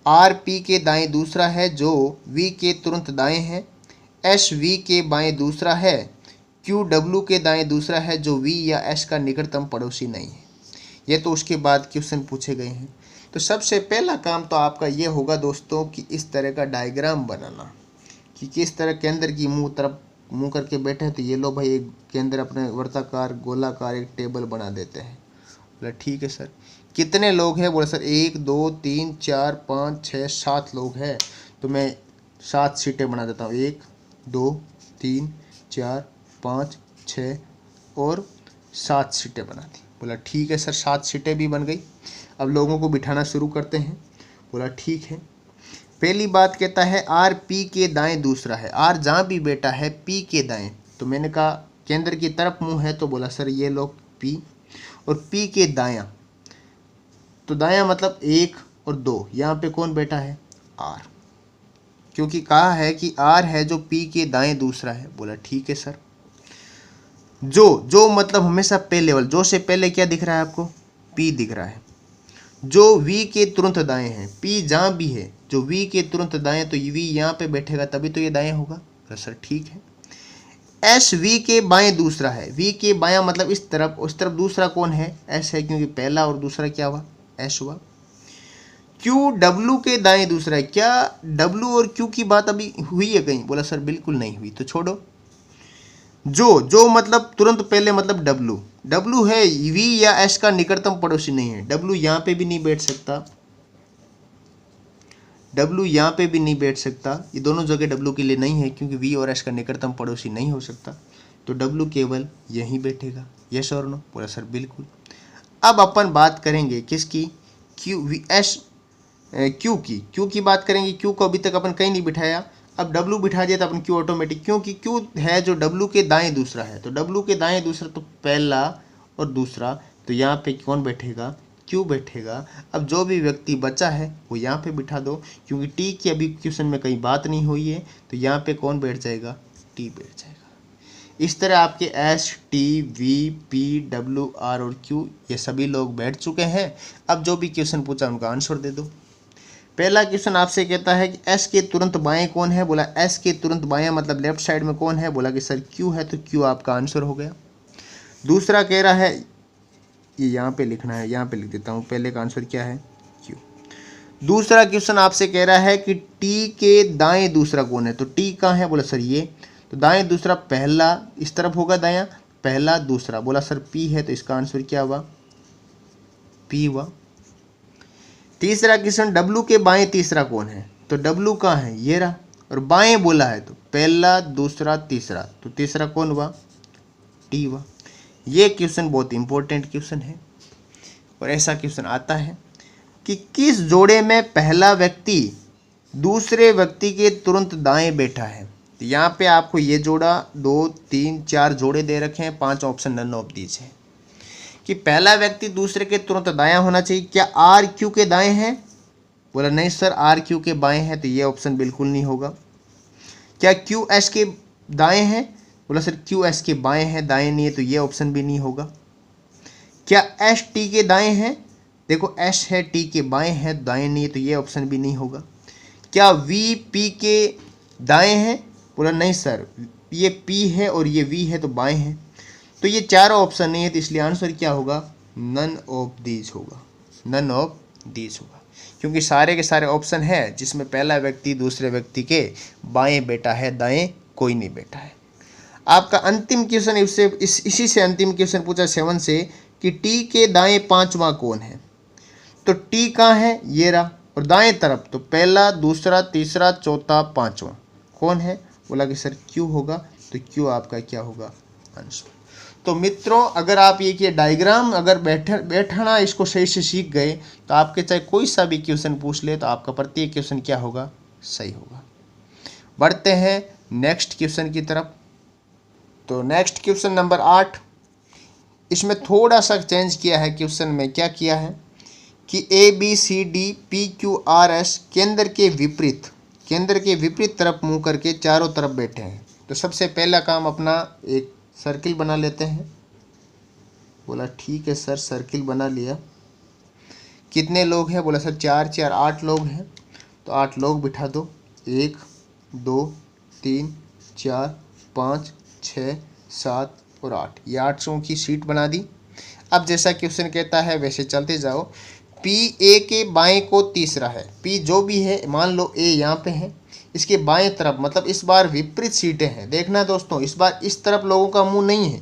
R P के दाएं दूसरा है जो V के तुरंत दाएं है। S V के बाएं दूसरा है। क्यू डब्ल्यू के दाएं दूसरा है जो वी या एस का निकटतम पड़ोसी नहीं है। ये तो उसके बाद क्वेश्चन पूछे गए हैं। तो सबसे पहला काम तो आपका ये होगा दोस्तों कि इस तरह का डायग्राम बनाना कि किस तरह केंद्र की मुंह करके बैठे हैं। तो ये लो भाई, एक केंद्र अपने वर्ताकार गोलाकार एक टेबल बना देते हैं। बोला ठीक है सर। कितने लोग हैं? बोला सर 1 2 3 4 5 6 7 लोग हैं। तो मैं 7 सीटें बना देता हूँ, 1 2 3 4 5 6 और 7 सीटें बना दी। बोला ठीक है सर, 7 सीटें भी बन गई। अब लोगों को बिठाना शुरू करते हैं। बोला ठीक है। पहली बात कहता है आर पी के दाएं दूसरा है। आर जहाँ भी बेटा है पी के दाएं, तो मैंने कहा केंद्र की तरफ मुंह है, तो बोला सर ये लोग पी, और पी के दायां, तो दायां मतलब 1 और 2, यहाँ पे कौन बैठा है? आर, क्योंकि कहा है कि आर है जो पी के दाएं दूसरा है। बोला ठीक है सर। जो मतलब हमेशा पहले लेवल, जो से पहले क्या दिख रहा है आपको? पी दिख रहा है। जो v के तुरंत दाएं हैं, p जहाँ भी है जो v के तुरंत दाएं, तो v यहाँ पे बैठेगा तभी तो ये दाएं होगा। तो सर ठीक है। s v के बाएं दूसरा है। v के बायां मतलब इस तरफ, उस तरफ दूसरा कौन है? s है, क्योंकि पहला और दूसरा क्या हुआ? s हुआ। q w के दाएं दूसरा है। क्या w और q की बात अभी हुई है कहीं? बोला सर बिल्कुल नहीं हुई, तो छोड़ो। जो मतलब तुरंत पहले मतलब W है, V या S का निकटतम पड़ोसी नहीं है। W यहाँ पे भी नहीं बैठ सकता, W यहाँ पे भी नहीं बैठ सकता, ये दोनों जगह W के लिए नहीं है, क्योंकि V और S का निकटतम पड़ोसी नहीं हो सकता। तो W केवल यहीं बैठेगा। यस और नो? बोला सर बिल्कुल। अब अपन बात करेंगे किसकी? Q की बात करेंगे। Q को अभी तक अपन कहीं नहीं बिठाया, अब W बिठा दिया तो अपन Q ऑटोमेटिक, क्योंकि Q है जो W के दाएं दूसरा है। तो W के दाएं दूसरा तो पहला और दूसरा, तो यहाँ पे कौन बैठेगा? Q बैठेगा। अब जो भी व्यक्ति बचा है वो यहाँ पे बिठा दो, क्योंकि T की अभी क्वेश्चन में कहीं बात नहीं हुई है, तो यहाँ पे कौन बैठ जाएगा? T बैठ जाएगा। इस तरह आपके S T V P W R और Q ये सभी लोग बैठ चुके हैं। अब जो भी क्वेश्चन पूछा उनका आंसर दे दो। पहला क्वेश्चन आपसे कहता है कि S के तुरंत बाएं कौन है? बोला S के तुरंत बाएं मतलब लेफ्ट साइड में कौन है? बोला कि सर Q है, तो Q आपका आंसर हो गया। दूसरा कह रहा है, ये यहाँ पे लिखना है, यहाँ पे लिख देता हूँ, पहले का आंसर क्या है? Q। दूसरा क्वेश्चन आपसे कह रहा है कि T के दाएं दूसरा कौन है? तो T कहाँ है? बोला सर ये, तो दाएं दूसरा पहला इस तरफ होगा, दायां पहला दूसरा। बोला सर P है, तो इसका आंसर क्या हुआ? P हुआ। तीसरा क्वेश्चन W के बाएं तीसरा कौन है? तो W कहाँ है? ये रहा, और बाएं बोला है तो पहला दूसरा तीसरा, तो तीसरा कौन हुआ? T हुआ। ये क्वेश्चन बहुत इंपॉर्टेंट क्वेश्चन है, और ऐसा क्वेश्चन आता है कि किस जोड़े में पहला व्यक्ति दूसरे व्यक्ति के तुरंत दाएं बैठा है? तो यहाँ पे आपको ये जोड़ा 2 3 4 जोड़े दे रखे हैं, 5 ऑप्शन नन ऑफ दीज है कि पहला व्यक्ति दूसरे के तुरंत दायां होना चाहिए। क्या आर क्यू के दाएं हैं? बोला नहीं सर, आर क्यू के बाएं हैं, तो ये ऑप्शन बिल्कुल नहीं होगा। क्या क्यू एस के दाएं हैं? बोला सर क्यू एस के बाएं हैं, दाएं नहीं है, तो ये ऑप्शन भी नहीं होगा। क्या एस टी के दाएं हैं? देखो एस है, टी के बाएं है, दाएं नहीं है, तो ये ऑप्शन भी नहीं होगा। क्या वी पी के दाएं हैं? बोला नहीं सर, ये पी है और ये वी है, तो बाएं हैं, तो ये चारों ऑप्शन नहीं है, तो इसलिए आंसर क्या होगा? नन ऑफ दीज होगा। नन ऑफ दीज होगा, क्योंकि सारे के सारे ऑप्शन है जिसमें पहला व्यक्ति दूसरे व्यक्ति के बाएं बैठा है, दाएं कोई नहीं बैठा है। आपका अंतिम क्वेश्चन इसी से अंतिम क्वेश्चन पूछा 7 से कि टी के दाएं पांचवा कौन है? तो टी कहाँ है? ये रहा, और दाएं तरफ तो पहला दूसरा तीसरा चौथा पांचवा कौन है? बोला कि सर क्यू होगा, तो क्यू आपका क्या होगा? आंसर। तो मित्रों, अगर आप ये डायग्राम अगर बैठना इसको सही से सीख गए, तो आपके चाहे कोई सा भी क्वेश्चन पूछ ले, तो आपका प्रत्येक क्वेश्चन क्या होगा? सही होगा। बढ़ते हैं नेक्स्ट क्वेश्चन की तरफ। तो नेक्स्ट क्वेश्चन नंबर 8, इसमें थोड़ा सा चेंज किया है क्वेश्चन में। क्या किया है कि ABCD PQRS केंद्र के विपरीत तरफ मुंह करके चारों तरफ बैठे हैं। तो सबसे पहला काम अपना एक सर्किल बना लेते हैं। बोला ठीक है सर, सर्किल बना लिया। कितने लोग हैं? बोला सर 4 4 8 लोग हैं, तो 8 लोग बिठा दो। 1 2 3 4 5 6 7 और 8, ये 800 की शीट बना दी। अब जैसा क्वेश्चन कहता है वैसे चलते जाओ। पी ए के बाएं को तीसरा है, पी जो भी है, मान लो ए यहाँ पे है, इसके बाएं तरफ मतलब इस बार विपरीत सीटें हैं। देखना दोस्तों, इस बार इस तरफ लोगों का मुंह नहीं है,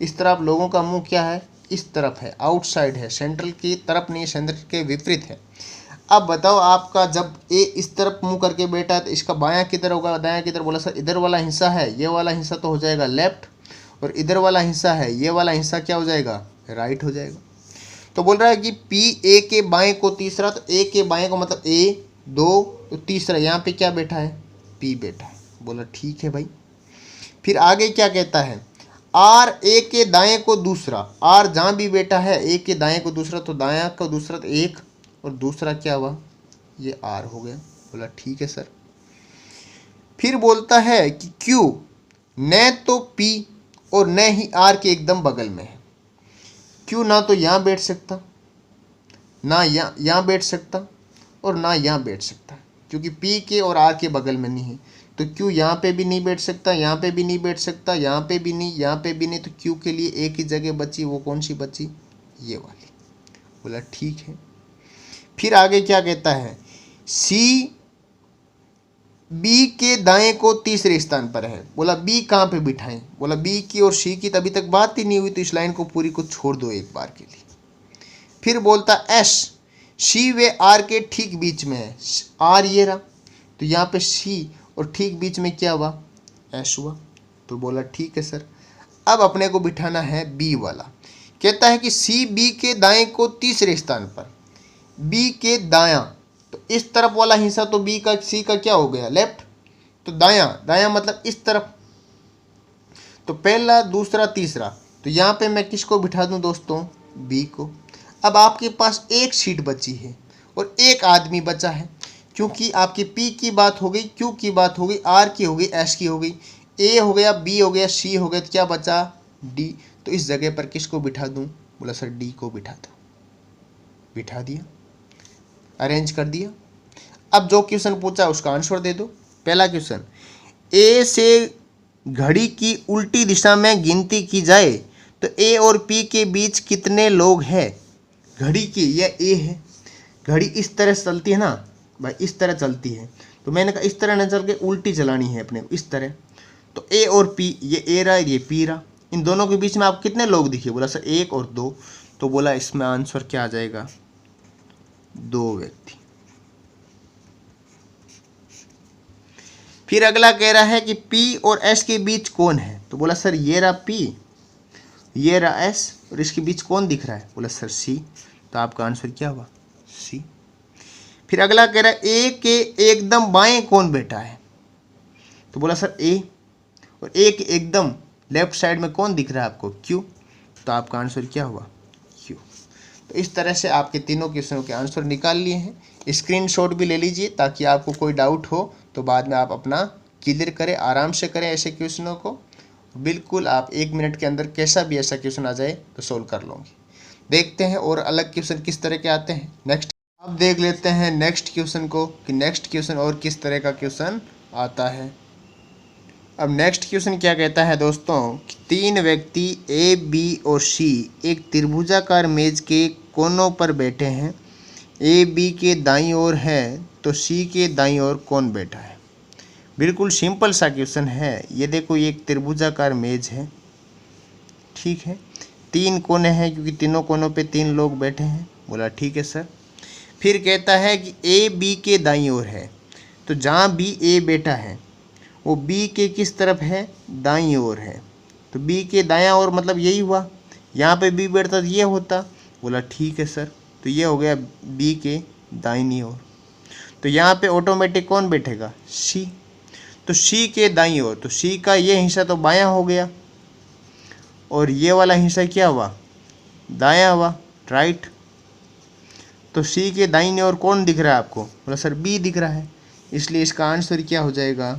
इस तरफ लोगों का मुंह क्या है, इस तरफ है, आउटसाइड है, सेंट्रल की तरफ नहीं, सेंट्रल के विपरीत है। अब बताओ आपका जब ए इस तरफ मुंह करके बैठा है तो इसका बायां किधर होगा, दायां किधर? बोला सर इधर वाला हिस्सा है, ये वाला हिस्सा तो हो जाएगा लेफ्ट, और इधर वाला हिस्सा है, ये वाला हिस्सा क्या हो जाएगा, राइट हो जाएगा। तो बोल रहा है कि पी ए के बाएं को तीसरा, तो ए के बाएं को मतलब ए 2, तो तीसरा यहाँ पे क्या बैठा है, पी बैठा है। बोला ठीक है भाई। फिर आगे क्या कहता है, आर ए के दाएं को दूसरा, आर जहाँ भी बैठा है ए के दाएं को दूसरा, तो दायां को दूसरा तो 1 और दूसरा क्या हुआ, ये आर हो गया। बोला ठीक है सर। फिर बोलता है कि क्यू न तो पी और न ही आर के एकदम बगल में है। क्यू ना तो यहाँ बैठ सकता, ना यहाँ बैठ सकता, और ना यहाँ बैठ सकता, क्योंकि पी के और आर के बगल में नहीं है। तो क्यू यहाँ पे भी नहीं बैठ सकता, यहाँ पे भी नहीं बैठ सकता, यहाँ पे भी नहीं, यहाँ पे भी नहीं। तो क्यू के लिए एक ही जगह बची, वो कौन सी बची, ये वाली। बोला ठीक है। फिर आगे क्या कहता है, सी बी के दाएं को तीसरे स्थान पर है। बोला बी कहाँ पे बिठाएं? बोला बी की और सी की तो अभी तक बात ही नहीं हुई, तो इस लाइन को पूरी को छोड़ दो एक बार के लिए। फिर बोलता एस सी व आर के ठीक बीच में है, आर ये रहा, तो यहाँ पे सी और ठीक बीच में क्या हुआ, एस हुआ। तो बोला ठीक है सर। अब अपने को बिठाना है बी वाला। कहता है कि सी बी के दाएं को तीसरे स्थान पर, बी के दायां, तो इस तरफ वाला हिस्सा तो बी का सी का क्या हो गया, लेफ्ट, तो दायां, दायां मतलब इस तरफ, तो पहला दूसरा तीसरा, तो यहाँ पे मैं किसको बिठा दूं दोस्तों, बी को। अब आपके पास एक सीट बची है और एक आदमी बचा है, क्योंकि आपकी पी की बात हो गई, क्यू की बात हो गई, आर की हो गई, एस की हो गई, ए हो गया, बी हो गया, सी हो गया, तो क्या बचा, डी। तो इस जगह पर किसको बिठा दूं? बोला सर डी को बिठा दो। बिठा दिया, अरेंज कर दिया। अब जो क्वेश्चन पूछा उसका आंसर दे दो। पहला क्वेश्चन, ए से घड़ी की उल्टी दिशा में गिनती की जाए तो ए और पी के बीच कितने लोग हैं? घड़ी की, यह ए है, घड़ी इस तरह चलती है ना भाई, इस तरह चलती है, तो मैंने कहा इस तरह न चल के उल्टी चलानी है अपने को, इस तरह। तो ए और पी, ये ए रहा, ये पी रहा, इन दोनों के बीच में आप कितने लोग दिखे? बोला सर 1 और 2। तो बोला इसमें आंसर क्या आ जाएगा, 2 व्यक्ति। फिर अगला कह रहा है कि P और S के बीच कौन है? तो बोला सर ये रहा P, ये रहा S, और इसके बीच कौन दिख रहा है? बोला सर C। तो आपका आंसर क्या हुआ, C। फिर अगला कह रहा है A के एकदम बाएं कौन बैठा है? तो बोला सर A, और A के एकदम लेफ्ट साइड में कौन दिख रहा है आपको, Q। तो आपका आंसर क्या हुआ, Q। तो इस तरह से आपके तीनों क्वेश्चनों के आंसर निकाल लिए हैं। स्क्रीनशॉट भी ले लीजिए ताकि आपको कोई डाउट हो तो बाद में आप अपना क्लियर करें, आराम से करें ऐसे क्वेश्चनों को। बिल्कुल आप 1 मिनट के अंदर कैसा भी ऐसा क्वेश्चन आ जाए तो सोल्व कर लोगे। देखते हैं और अलग क्वेश्चन किस तरह के आते हैं। नेक्स्ट अब देख लेते हैं नेक्स्ट क्वेश्चन को कि नेक्स्ट क्वेश्चन और किस तरह का क्वेश्चन आता है। अब नेक्स्ट क्वेश्चन क्या कहता है दोस्तों कि 3 व्यक्ति ए, बी और सी एक त्रिभुजाकार मेज के कोनों पर बैठे हैं। ए बी के दाईं ओर है तो सी के दाईं ओर कौन बैठा है? बिल्कुल सिंपल सा क्वेश्चन है। ये देखो ये एक त्रिभुजाकार मेज है, ठीक है, 3 कोने हैं क्योंकि तीनों कोनों पे 3 लोग बैठे हैं। बोला ठीक है सर। फिर कहता है कि ए बी के दाईं ओर है, तो जहाँ बी ए बैठा है वो बी के किस तरफ है, दाईं ओर है। तो बी के दायां ओर मतलब यही हुआ, यहाँ पे बी बैठता तो ये होता। बोला ठीक है सर। तो ये हो गया बी के दाईनी ओर। तो यहाँ पे ऑटोमेटिक कौन बैठेगा, सी। तो सी के दाईं ओर, तो सी का ये हिस्सा तो बायां हो गया और ये वाला हिस्सा क्या हुआ, दायां हुआ, राइट। तो सी के दाईं ओर कौन दिख रहा है आपको? बोला सर बी दिख रहा है, इसलिए इसका आंसर क्या हो जाएगा,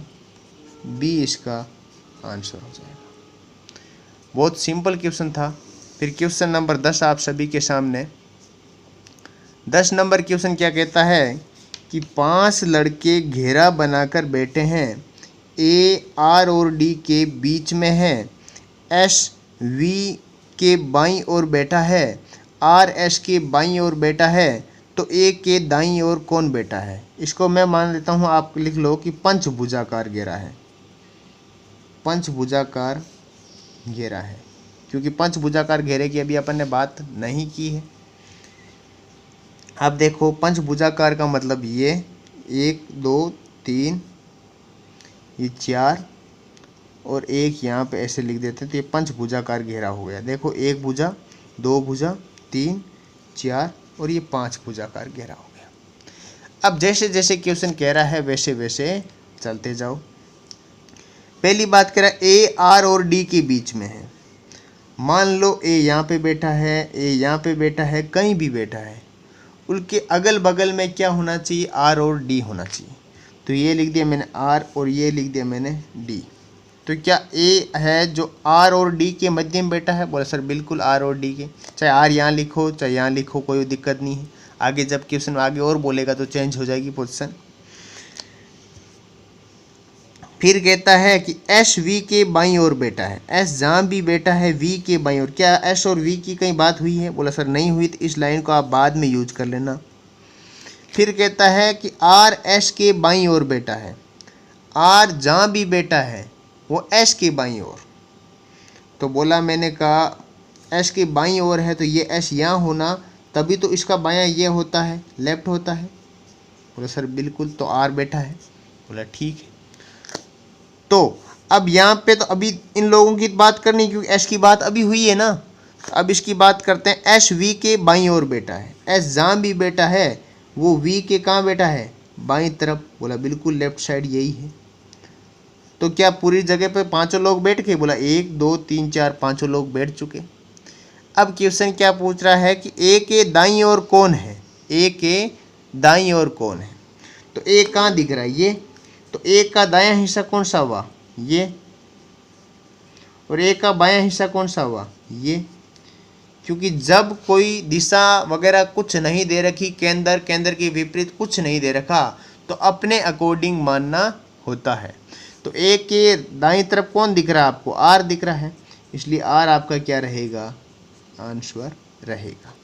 बी इसका आंसर हो जाएगा। बहुत सिंपल क्वेश्चन था। फिर क्वेश्चन नंबर 10 आप सभी के सामने। 10 नंबर क्वेश्चन क्या कहता है कि 5 लड़के घेरा बनाकर बैठे हैं, ए आर और डी के बीच में है, एस वी के बाईं ओर बैठा है, आर एस के बाईं ओर बैठा है, तो ए के दाईं ओर कौन बैठा है? इसको मैं मान लेता हूँ, आप लिख लो कि पंचभुजाकार घेरा है, पंचभुजाकार घेरा है, क्योंकि पंचभुजाकार घेरे की अभी अपन ने बात नहीं की है। अब देखो पंचभुजाकार का मतलब ये 1 2 3 ये 4 और एक यहाँ पे ऐसे लिख देते हैं, तो ये पंचभुजाकार घेरा हो गया। देखो 1 भुजा, 2 भुजा, 3 4 और ये 5 भुजाकार घेरा हो गया। अब जैसे जैसे क्वेश्चन कह रहा है वैसे वैसे चलते जाओ। पहली बात कह रहा है ए आर और डी के बीच में है। मान लो ए यहाँ पे बैठा है, ए यहाँ पे बैठा है, कहीं भी बैठा है, उनके अगल बगल में क्या होना चाहिए? आर और डी होना चाहिए। तो ये लिख दिया मैंने आर और ये लिख दिया मैंने डी। तो क्या ए है जो आर और डी के मध्य में बैठा है? बोला सर बिल्कुल आर और डी के, चाहे आर यहाँ लिखो चाहे यहाँ लिखो, कोई दिक्कत नहीं है। आगे जब क्वेश्चन आगे और बोलेगा तो चेंज हो जाएगी पोजीशन। फिर कहता है कि एस वी के बाईं ओर बैठा है, एस जहाँ भी बैठा है वी के बाईं ओर। क्या एस और वी की कहीं बात हुई है? बोला सर नहीं हुई, तो इस लाइन को आप बाद में यूज कर लेना। फिर कहता है कि आर एस के बाईं ओर बैठा है, आर जहाँ भी बैठा है वो एस के बाईं ओर। तो बोला मैंने कहा एस के बाईं ओर है तो ये एस यहाँ होना, तभी तो इसका बायां ये होता है, लेफ्ट होता है। बोला सर बिल्कुल, तो आर बैठा है। बोला ठीक है। तो अब यहाँ पे तो अभी इन लोगों की बात करनी, क्योंकि एस की बात अभी हुई है ना। तो अब इसकी बात करते हैं। एस वी के बाईं ओर बैठा है, एस जहाँ भी बैठा है वो वी के कहाँ बैठा है? बाईं तरफ। बोला बिल्कुल लेफ्ट साइड यही है। तो क्या पूरी जगह पे पांचों लोग बैठ गए? बोला 1 2 3 4 पांचों लोग बैठ चुके। अब क्वेश्चन क्या पूछ रहा है कि ए के दाईं ओर कौन है? ए के दाईं ओर कौन है? तो ए कहाँ दिख रहा है? ये। तो ए का दायां हिस्सा कौन सा हुआ? ये। और ए का बायां हिस्सा कौन सा हुआ? ये। क्योंकि जब कोई दिशा वगैरह कुछ नहीं दे रखी, केंद्र केंद्र के विपरीत कुछ नहीं दे रखा, तो अपने अकॉर्डिंग मानना होता है। तो ए के दाईं तरफ कौन दिख रहा है आपको? आर दिख रहा है, इसलिए आर आपका क्या रहेगा? आंसर रहेगा।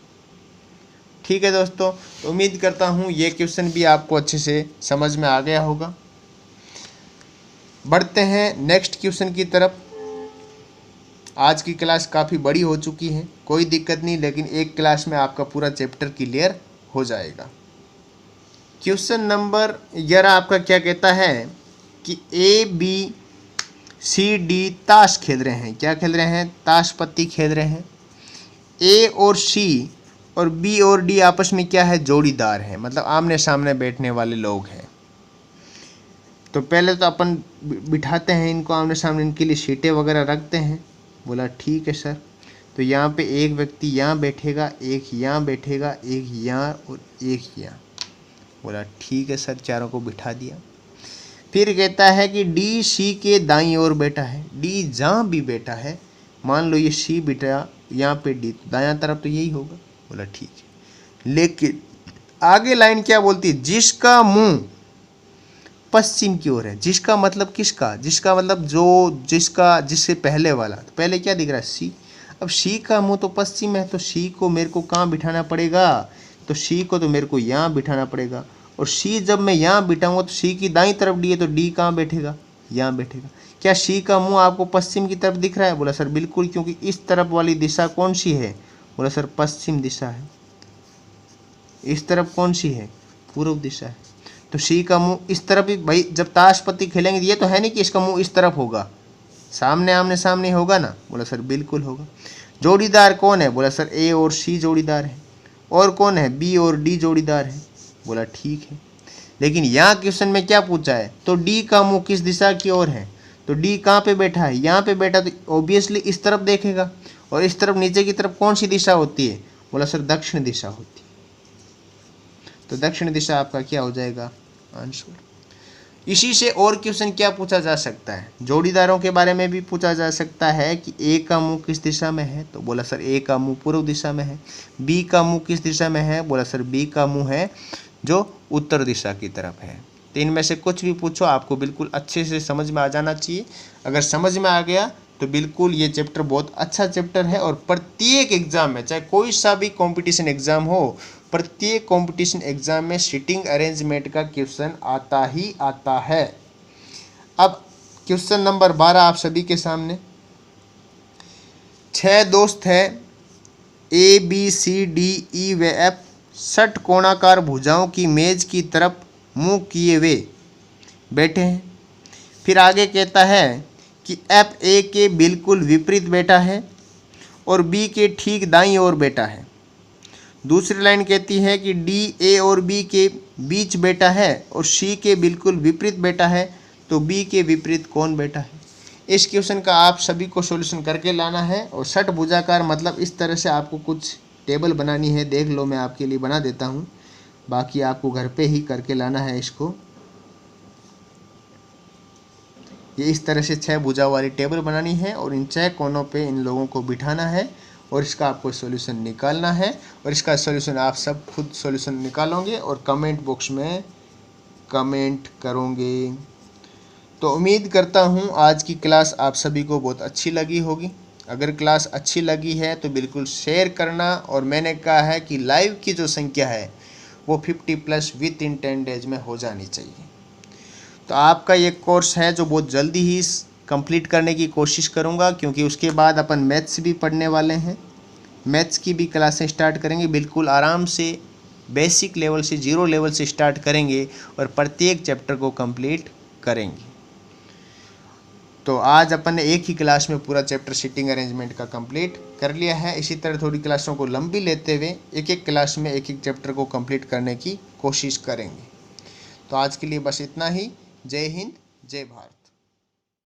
ठीक है दोस्तों, तो उम्मीद करता हूँ ये क्वेश्चन भी आपको अच्छे से समझ में आ गया होगा। बढ़ते हैं नेक्स्ट क्वेश्चन की तरफ। आज की क्लास काफ़ी बड़ी हो चुकी है, कोई दिक्कत नहीं, लेकिन एक क्लास में आपका पूरा चैप्टर क्लियर हो जाएगा। क्वेश्चन नंबर 11 आपका क्या कहता है कि ए बी सी डी ताश खेल रहे हैं। क्या खेल रहे हैं? ताश पत्ती खेल रहे हैं। ए और सी और बी और डी आपस में क्या है? जोड़ीदार है, मतलब आमने सामने बैठने वाले लोग हैं। तो पहले तो अपन बिठाते हैं इनको आमने सामने, इनके लिए सीटें वगैरह रखते हैं। बोला ठीक है सर। तो यहाँ पे एक व्यक्ति यहाँ बैठेगा, एक यहाँ बैठेगा, एक यहाँ और एक यहाँ। बोला ठीक है सर, चारों को बिठा दिया। फिर कहता है कि डी सी के दाईं ओर बैठा है। डी जहाँ भी बैठा है, मान लो ये सी बैठा यहाँ पे, डी दायां तरफ तो यही होगा। बोला ठीक है, लेकिन आगे लाइन क्या बोलती है? जिसका मुंह पश्चिम की ओर है। जिसका मतलब किसका? जिसका मतलब जो जिसका जिससे पहले वाला। तो पहले क्या दिख रहा है? सी। अब सी का मुंह तो पश्चिम है, तो सी को मेरे को कहाँ बिठाना पड़ेगा? तो सी को तो मेरे को यहाँ बिठाना पड़ेगा। और सी जब मैं यहाँ बिठाऊंगा तो सी की दाईं तरफ डी है, तो डी कहाँ बैठेगा? यहाँ बैठेगा। क्या सी का मुंह आपको पश्चिम की तरफ दिख रहा है? बोला सर बिल्कुल, क्योंकि इस तरफ वाली दिशा कौन सी है? बोला सर पश्चिम दिशा है। इस तरफ कौन सी है? पूर्व दिशा है। तो सी का मुंह इस तरफ ही। भाई जब ताश पत्ती खेलेंगे ये तो है नहीं कि इसका मुंह इस तरफ होगा, सामने आमने सामने होगा ना। बोला सर बिल्कुल होगा। जोड़ीदार कौन है? बोला सर ए और सी जोड़ीदार है। और कौन है? बी और डी जोड़ीदार है। बोला ठीक है, लेकिन यहाँ क्वेश्चन में क्या पूछा है? तो डी का मुंह किस दिशा की ओर है? तो डी कहाँ पे बैठा है? यहाँ पे बैठा, तो ऑब्वियसली इस तरफ देखेगा। और इस तरफ नीचे की तरफ कौन सी दिशा होती है? बोला सर दक्षिण दिशा होती है। तो दक्षिण दिशा आपका क्या हो जाएगा? आंसर। इसी से और क्वेश्चन क्या पूछा जा सकता है? जोड़ीदारों के बारे में भी पूछा जा सकता है कि ए का मुंह किस दिशा में है? तो बोला सर ए का मुंह पूर्व दिशा में है। बी का मुंह किस दिशा में है? बोला सर बी का मुंह है जो उत्तर दिशा की तरफ है। तो इनमें से कुछ भी पूछो, आपको बिल्कुल अच्छे से समझ में आ जाना चाहिए। अगर समझ में आ गया तो बिल्कुल ये चैप्टर बहुत अच्छा चैप्टर है और प्रत्येक एग्ज़ाम में, चाहे कोई सा भी कंपटीशन एग्ज़ाम हो, प्रत्येक कंपटीशन एग्ज़ाम में सीटिंग अरेंजमेंट का क्वेश्चन आता ही आता है। अब क्वेश्चन नंबर 12 आप सभी के सामने। 6 दोस्त हैं, ए बी सी डी ई व एफ, षटकोणाकार भुजाओं की मेज की तरफ मुंह किए हुए बैठे हैं। फिर आगे कहता है कि एफ ए के बिल्कुल विपरीत बैठा है और बी के ठीक दाईं ओर बैठा है। दूसरी लाइन कहती है कि डी ए और बी के बीच बैठा है और सी के बिल्कुल विपरीत बैठा है, तो बी के विपरीत कौन बैठा है। इस क्वेश्चन का आप सभी को सॉल्यूशन करके लाना है। और षटभुजाकार मतलब इस तरह से आपको कुछ टेबल बनानी है, देख लो मैं आपके लिए बना देता हूँ, बाकी आपको घर पे ही करके लाना है इसको। ये इस तरह से 6 भुजा वाली टेबल बनानी है और इन 6 कोनों पे इन लोगों को बिठाना है और इसका आपको सॉल्यूशन निकालना है। और इसका सॉल्यूशन आप सब खुद सॉल्यूशन निकालोगे और कमेंट बॉक्स में कमेंट करोगे। तो उम्मीद करता हूँ आज की क्लास आप सभी को बहुत अच्छी लगी होगी। अगर क्लास अच्छी लगी है तो बिल्कुल शेयर करना। और मैंने कहा है कि लाइव की जो संख्या है वो 50+ विद इन 10 डेज में हो जानी चाहिए। तो आपका ये कोर्स है जो बहुत जल्दी ही कंप्लीट करने की कोशिश करूँगा, क्योंकि उसके बाद अपन मैथ्स भी पढ़ने वाले हैं। मैथ्स की भी क्लासें स्टार्ट करेंगे, बिल्कुल आराम से बेसिक लेवल से, 0 लेवल से स्टार्ट करेंगे और प्रत्येक चैप्टर को कंप्लीट करेंगे। तो आज अपन ने एक ही क्लास में पूरा चैप्टर सीटिंग अरेंजमेंट का कंप्लीट कर लिया है। इसी तरह थोड़ी क्लासों को लंबी लेते हुए एक एक क्लास में एक एक चैप्टर को कंप्लीट करने की कोशिश करेंगे। तो आज के लिए बस इतना ही। जय हिंद, जय भारत।